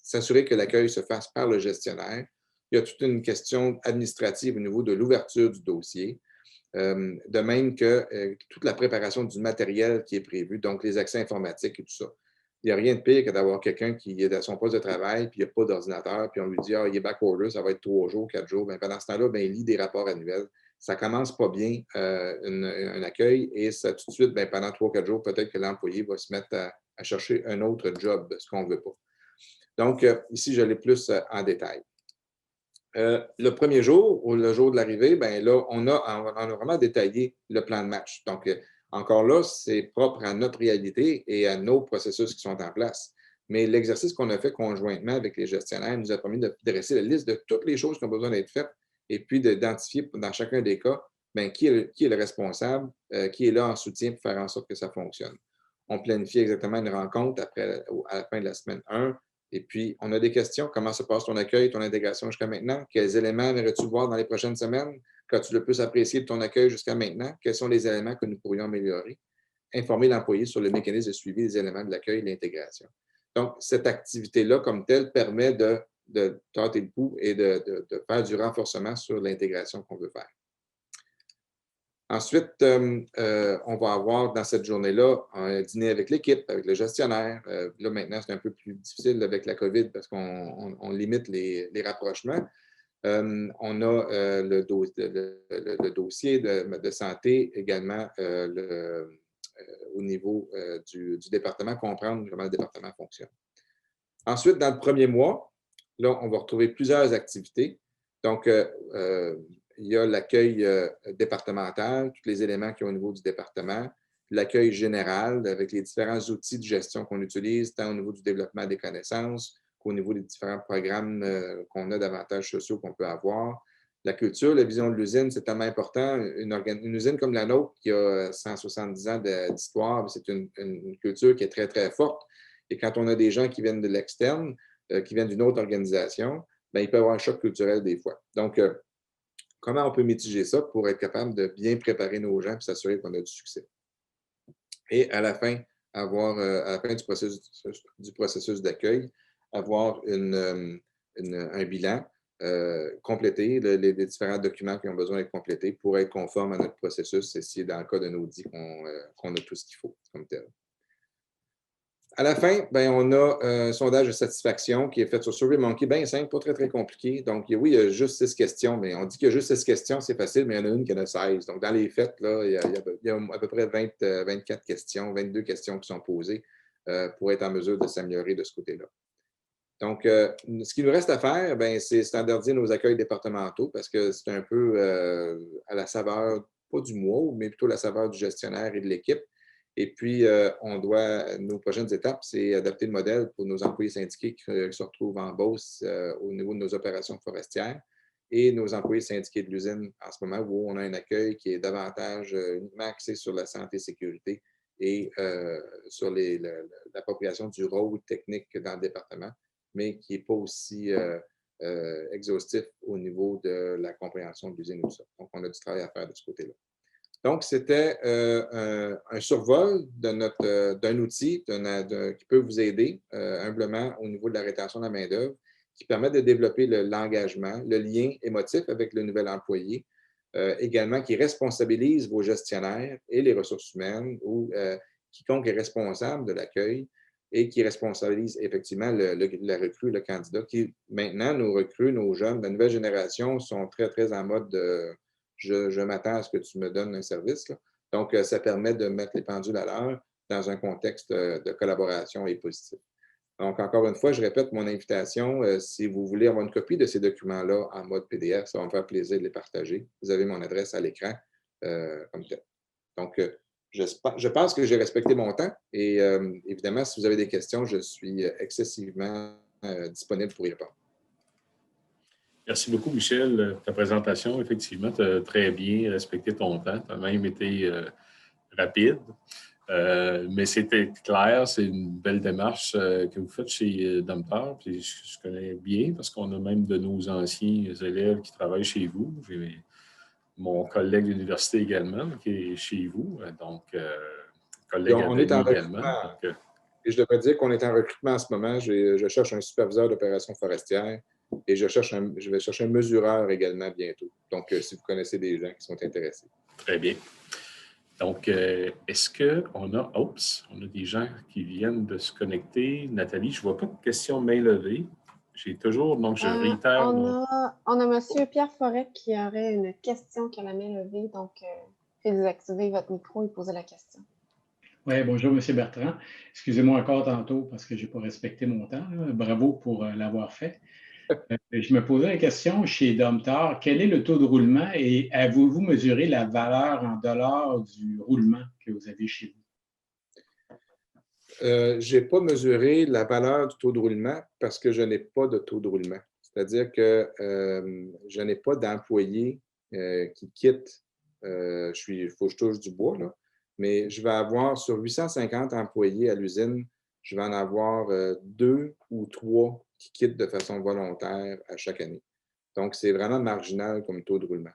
s'assurer que l'accueil se fasse par le gestionnaire. Il y a toute une question administrative au niveau de l'ouverture du dossier, de même que toute la préparation du matériel qui est prévu, donc les accès informatiques et tout ça. il n'y a rien de pire que d'avoir quelqu'un qui est à son poste de travail, puis il n'y a pas d'ordinateur, puis on lui dit, ah, il est backorder, ça va être 3 jours, 4 jours. Bien, pendant ce temps-là, bien, il lit des rapports annuels. Ça ne commence pas bien un accueil et ça, tout de suite, bien, pendant 3-4 jours, peut-être que l'employé va se mettre à chercher un autre job, ce qu'on ne veut pas. Donc, ici, je l'ai plus en détail. Le premier jour, ou le jour de l'arrivée, bien là, on a vraiment détaillé le plan de match. Donc, encore là, c'est propre à notre réalité et à nos processus qui sont en place. Mais l'exercice qu'on a fait conjointement avec les gestionnaires nous a permis de dresser la liste de toutes les choses qui ont besoin d'être faites et puis d'identifier dans chacun des cas bien, qui est le responsable, qui est là en soutien pour faire en sorte que ça fonctionne. On planifie exactement une rencontre à la fin de la semaine 1. Et puis, on a des questions. Comment se passe ton accueil, ton intégration jusqu'à maintenant? Quels éléments aimerais-tu voir dans les prochaines semaines? Qu'as-tu le plus apprécié de ton accueil jusqu'à maintenant? Quels sont les éléments que nous pourrions améliorer? Informer l'employé sur le mécanisme de suivi des éléments de l'accueil et de l'intégration. Donc, cette activité-là, comme telle, permet de tâter le pouls et de faire du renforcement sur l'intégration qu'on veut faire. Ensuite, on va avoir dans cette journée-là un dîner avec l'équipe, avec le gestionnaire. Là, maintenant, c'est un peu plus difficile avec la COVID parce qu'on limite les rapprochements. On a le dossier de santé également au niveau du département, comprendre comment le département fonctionne. Ensuite, dans le premier mois, là, on va retrouver plusieurs activités. Donc, il y a l'accueil départemental, tous les éléments qu'il y a au niveau du département, l'accueil général avec les différents outils de gestion qu'on utilise, tant au niveau du développement des connaissances qu'au niveau des différents programmes qu'on a d'avantages sociaux qu'on peut avoir. La culture, la vision de l'usine, c'est tellement important. Une usine comme la nôtre, qui a 170 ans d'histoire, c'est une culture qui est très, très forte. Et quand on a des gens qui viennent de l'externe, qui viennent d'une autre organisation, bien, il peut y avoir un choc culturel des fois. Donc, comment on peut mitiger ça pour être capable de bien préparer nos gens et s'assurer qu'on a du succès? Et à la fin, à la fin du processus d'accueil, avoir un bilan complété, les différents documents qui ont besoin d'être complétés pour être conformes à notre processus, et si dans le cas d'un audit, qu'on a tout ce qu'il faut comme tel. À la fin, bien, on a un sondage de satisfaction qui est fait sur SurveyMonkey, bien simple, pas très, très compliqué. Donc, oui, il y a juste 6 questions, mais on dit qu'il y a juste 6 questions, c'est facile, mais il y en a une qui en a 16. Donc, dans les faits, là, il y a à peu près 24 questions, 22 questions qui sont posées pour être en mesure de s'améliorer de ce côté-là. Donc, ce qu'il nous reste à faire, bien, c'est standardiser nos accueils départementaux parce que c'est un peu à la saveur, pas du mois, mais plutôt la saveur du gestionnaire et de l'équipe. Et puis, nos prochaines étapes, c'est adapter le modèle pour nos employés syndiqués qui se retrouvent en Beauce au niveau de nos opérations forestières et nos employés syndiqués de l'usine en ce moment où on a un accueil qui est davantage uniquement axé sur la santé et sécurité et sur l'appropriation du rôle technique dans le département, mais qui n'est pas aussi exhaustif au niveau de la compréhension de l'usine ou ça. Donc, on a du travail à faire de ce côté-là. Donc, c'était un survol d'un outil qui peut vous aider humblement au niveau de la rétention de la main-d'œuvre, qui permet de développer l'engagement, le lien émotif avec le nouvel employé, également qui responsabilise vos gestionnaires et les ressources humaines ou quiconque est responsable de l'accueil et qui responsabilise effectivement la recrue, le candidat, qui maintenant, nos recrues, nos jeunes, la nouvelle génération sont très, très en mode je m'attends à ce que tu me donnes un service. Là. Donc, ça permet de mettre les pendules à l'heure dans un contexte de collaboration et positif. Donc, encore une fois, je répète mon invitation. Si vous voulez avoir une copie de ces documents-là en mode PDF, ça va me faire plaisir de les partager. Vous avez mon adresse à l'écran comme tel. Donc, je pense que j'ai respecté mon temps et évidemment, si vous avez des questions, je suis excessivement disponible pour y répondre. Merci beaucoup, Michel, pour ta présentation. Effectivement, tu as très bien respecté ton temps. Tu as même été rapide. Mais c'était clair, c'est une belle démarche que vous faites chez Dompteur. Puis je connais bien parce qu'on a même de nos anciens élèves qui travaillent chez vous. J'ai mon collègue de l'université également qui est chez vous. Donc, collègue on est en également. Donc, et je devrais dire qu'on est en recrutement en ce moment. Je cherche un superviseur d'opérations forestières et je vais chercher un mesureur également bientôt. Donc, si vous connaissez des gens qui sont intéressés. Très bien. Donc, est-ce qu'on a... Oups, on a des gens qui viennent de se connecter. Nathalie, je ne vois pas de questions main levée. J'ai toujours... Donc, je réitère... On a M. Pierre Forêt qui aurait une question qui a la main levée. Donc, faites désactiver votre micro et poser la question. Oui, bonjour, M. Bertrand. Excusez-moi encore tantôt parce que je n'ai pas respecté mon temps. Là. Bravo pour l'avoir fait. Je me posais la question chez Domtar, quel est le taux de roulement et avez-vous mesuré la valeur en dollars du roulement que vous avez chez vous? Je n'ai pas mesuré la valeur du taux de roulement parce que je n'ai pas de taux de roulement. C'est-à-dire que je n'ai pas d'employés qui quittent. Il faut que je touche du bois, là, mais je vais avoir sur 850 employés à l'usine, je vais en avoir 2 ou 3 qui quittent de façon volontaire à chaque année. Donc, c'est vraiment marginal comme taux de roulement.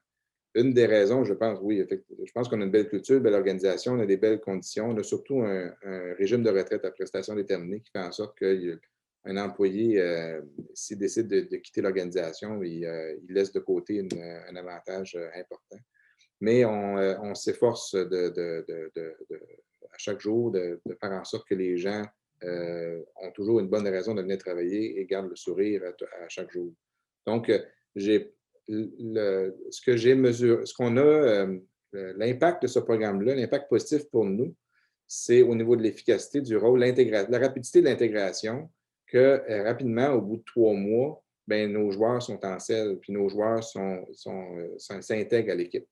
Une des raisons, je pense, oui, je pense qu'on a une belle culture, une belle organisation, on a des belles conditions, on a surtout un régime de retraite à prestations déterminées qui fait en sorte qu'un employé, s'il décide de quitter l'organisation, il laisse de côté un avantage important. Mais on s'efforce à chaque jour de faire en sorte que les gens ont toujours une bonne raison de venir travailler et gardent le sourire à chaque jour. Donc, ce que j'ai mesuré, ce qu'on a, l'impact de ce programme-là, l'impact positif pour nous, c'est au niveau de l'efficacité du rôle, la rapidité de l'intégration, que rapidement, au bout de 3 mois, bien, nos joueurs sont en selle, puis nos joueurs s'intègrent à l'équipe.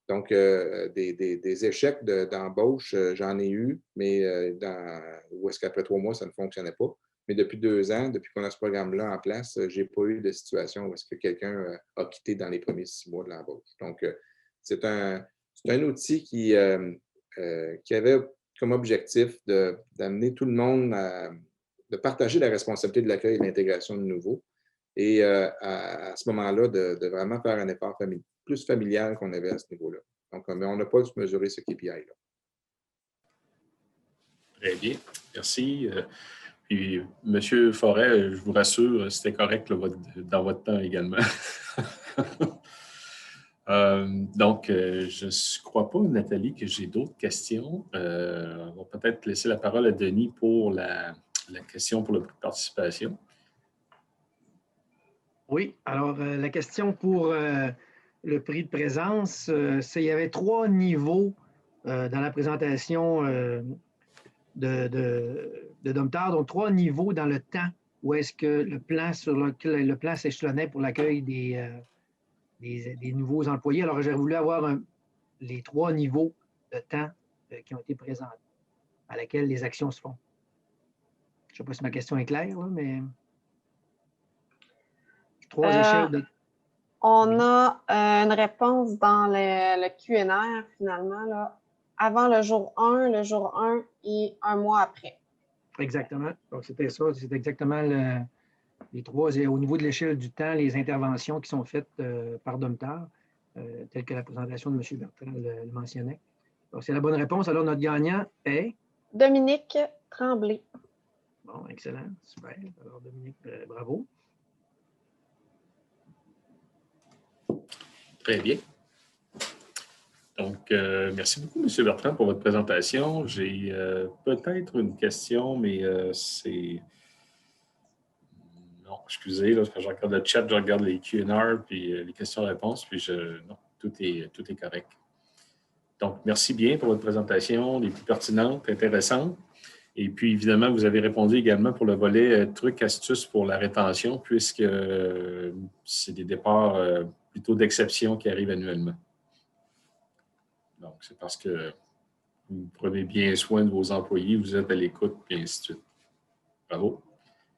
Donc, des échecs d'embauche, j'en ai eu, mais où est-ce qu'après 3 mois, ça ne fonctionnait pas. Mais depuis 2 ans, depuis qu'on a ce programme-là en place, je n'ai pas eu de situation où est-ce que quelqu'un a quitté dans les premiers 6 mois de l'embauche. Donc, c'est un outil qui avait comme objectif d'amener tout le monde de partager la responsabilité de l'accueil et de l'intégration de nouveaux. Et à ce moment-là, de vraiment faire un effort plus familial qu'on avait à ce niveau-là. Donc, mais on n'a pas mesuré ce KPI-là. Très bien. Merci. Puis, M. Forêt, je vous rassure, c'était correct là, dans votre temps également. Donc, je ne crois pas, Nathalie, que j'ai d'autres questions. On va peut-être laisser la parole à Denis pour la question pour la participation. Oui, alors la question pour le prix de présence, c'est qu'il y avait 3 niveaux dans la présentation de Domtar, donc 3 niveaux dans le temps où est-ce que le plan s'échelonnait pour l'accueil des nouveaux employés. Alors, j'ai voulu avoir les 3 niveaux de temps qui ont été présentés, à laquelle les actions se font. Je ne sais pas si ma question est claire, là, mais 3 échelles de... On a une réponse dans le Q&R, finalement, là, avant le jour 1 et 1 mois après. Exactement. Donc, c'était ça. C'est exactement les 3. Au niveau de l'échelle du temps, les interventions qui sont faites par Domtar, telles que la présentation de M. Bertrand le mentionnait. Donc, c'est la bonne réponse. Alors, notre gagnant est... Dominique Tremblay. Bon, excellent. Super. Alors, Dominique, bravo. Très bien. Donc, merci beaucoup, M. Bertrand, pour votre présentation. J'ai peut-être une question, mais c'est... Non, excusez, là, quand je regarde le chat, je regarde les Q&A, puis les questions-réponses, puis non, tout est correct. Donc, merci bien pour votre présentation, les plus pertinentes, intéressantes. Et puis, évidemment, vous avez répondu également pour le volet trucs, astuces pour la rétention, puisque c'est des départs plutôt d'exception qui arrivent annuellement. Donc, c'est parce que vous prenez bien soin de vos employés, vous êtes à l'écoute, et ainsi de suite. Bravo.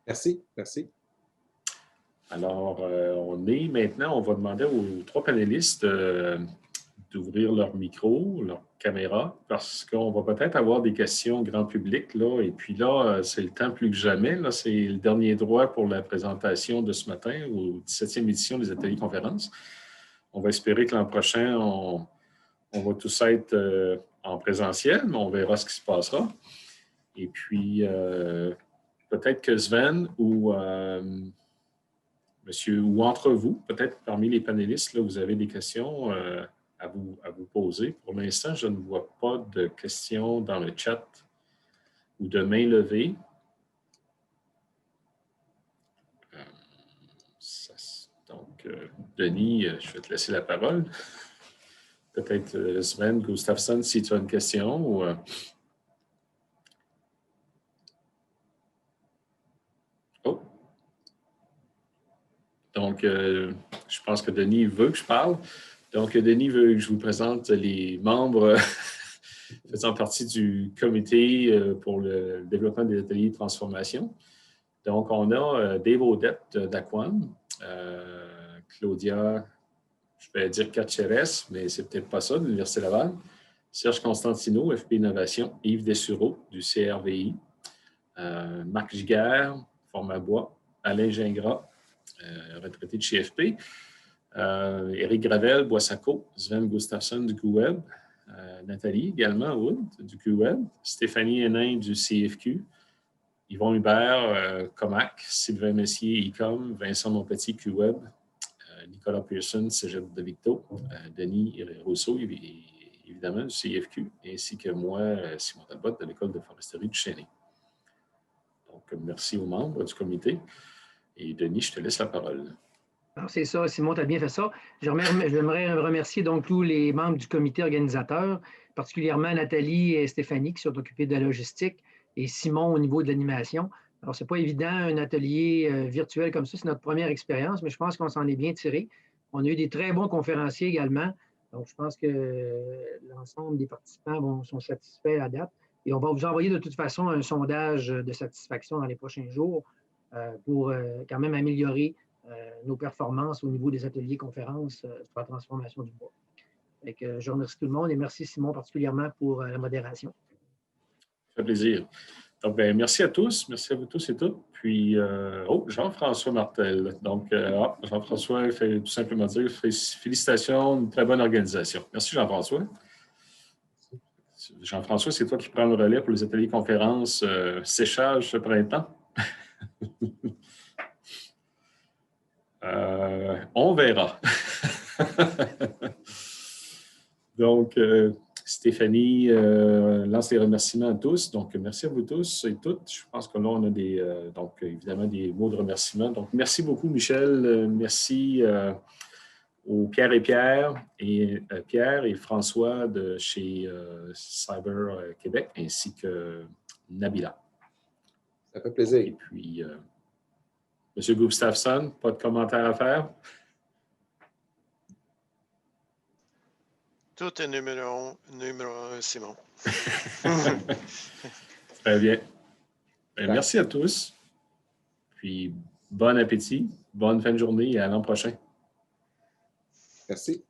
Merci, merci. Alors, on va demander aux 3 panélistes d'ouvrir leur micro, leur caméra, parce qu'on va peut-être avoir des questions grand public, là, et puis là, c'est le temps plus que jamais, là, c'est le dernier droit pour la présentation de ce matin, aux 17e édition des ateliers conférences. On va espérer que l'an prochain, on va tous être en présentiel, mais on verra ce qui se passera. Et puis, peut-être que Sven ou monsieur, ou entre vous, peut-être parmi les panélistes, là, vous avez des questions vous poser. Pour l'instant, je ne vois pas de questions dans le chat ou de main levée. Donc, Denis, je vais te laisser la parole. Peut-être Sven Gustafsson, si tu as une question. Ou, Oh! Donc, je pense que Denis veut que je parle. Donc, Denis veut que je vous présente les membres faisant partie du comité pour le développement des ateliers de transformation. Donc, on a Dave Odette d'Aquan, Claudia, je vais dire Caceres, mais c'est peut-être pas ça, de l'Université Laval, Serge Constantino, FP Innovation, Yves Dessureau du CRVI, Marc Giguère, Format Bois, Alain Gingras, retraité de chez FP, Éric Gravel, Boissaco, Sven Gustafsson du QWeb, Nathalie également, Wood du QWeb, Stéphanie Hénin du CFQ, Yvon Hubert, Comac, Sylvain Messier, ICOM, Vincent Monpetit, QWeb, Nicolas Pearson, Cégep de Victo, Denis Rousseau, évidemment, du CFQ, ainsi que moi, Simon Talbot, de l'École de foresterie du Chêne. Donc, merci aux membres du comité. Et Denis, je te laisse la parole. C'est ça, Simon, tu as bien fait ça. J'aimerais remercier donc tous les membres du comité organisateur, particulièrement Nathalie et Stéphanie qui sont occupées de la logistique et Simon au niveau de l'animation. Alors, ce n'est pas évident, un atelier virtuel comme ça, c'est notre première expérience, mais je pense qu'on s'en est bien tiré. On a eu des très bons conférenciers également, donc je pense que l'ensemble des participants sont satisfaits à date. Et on va vous envoyer de toute façon un sondage de satisfaction dans les prochains jours pour quand même améliorer nos performances au niveau des ateliers conférences sur la transformation du bois. Je remercie tout le monde et merci Simon particulièrement pour la modération. Ça fait plaisir. Donc, merci à tous. Merci à vous tous et toutes. Puis, Jean-François Martel. Donc, Jean-François fait tout simplement dire félicitations, une très bonne organisation. Merci Jean-François. Jean-François, c'est toi qui prends le relais pour les ateliers conférences séchage ce printemps. On verra. Donc, Stéphanie lance les remerciements à tous. Donc, merci à vous tous et toutes. Je pense que là, on a donc, évidemment des mots de remerciement. Donc, merci beaucoup, Michel. Merci aux Pierre et François de chez Cyber Québec, ainsi que Nabila. Ça fait plaisir. Et puis, M. Gustafsson, pas de commentaire à faire? Tout est numéro un, Simon. Très bien. Merci à tous. Puis, bon appétit, bonne fin de journée et à l'an prochain. Merci.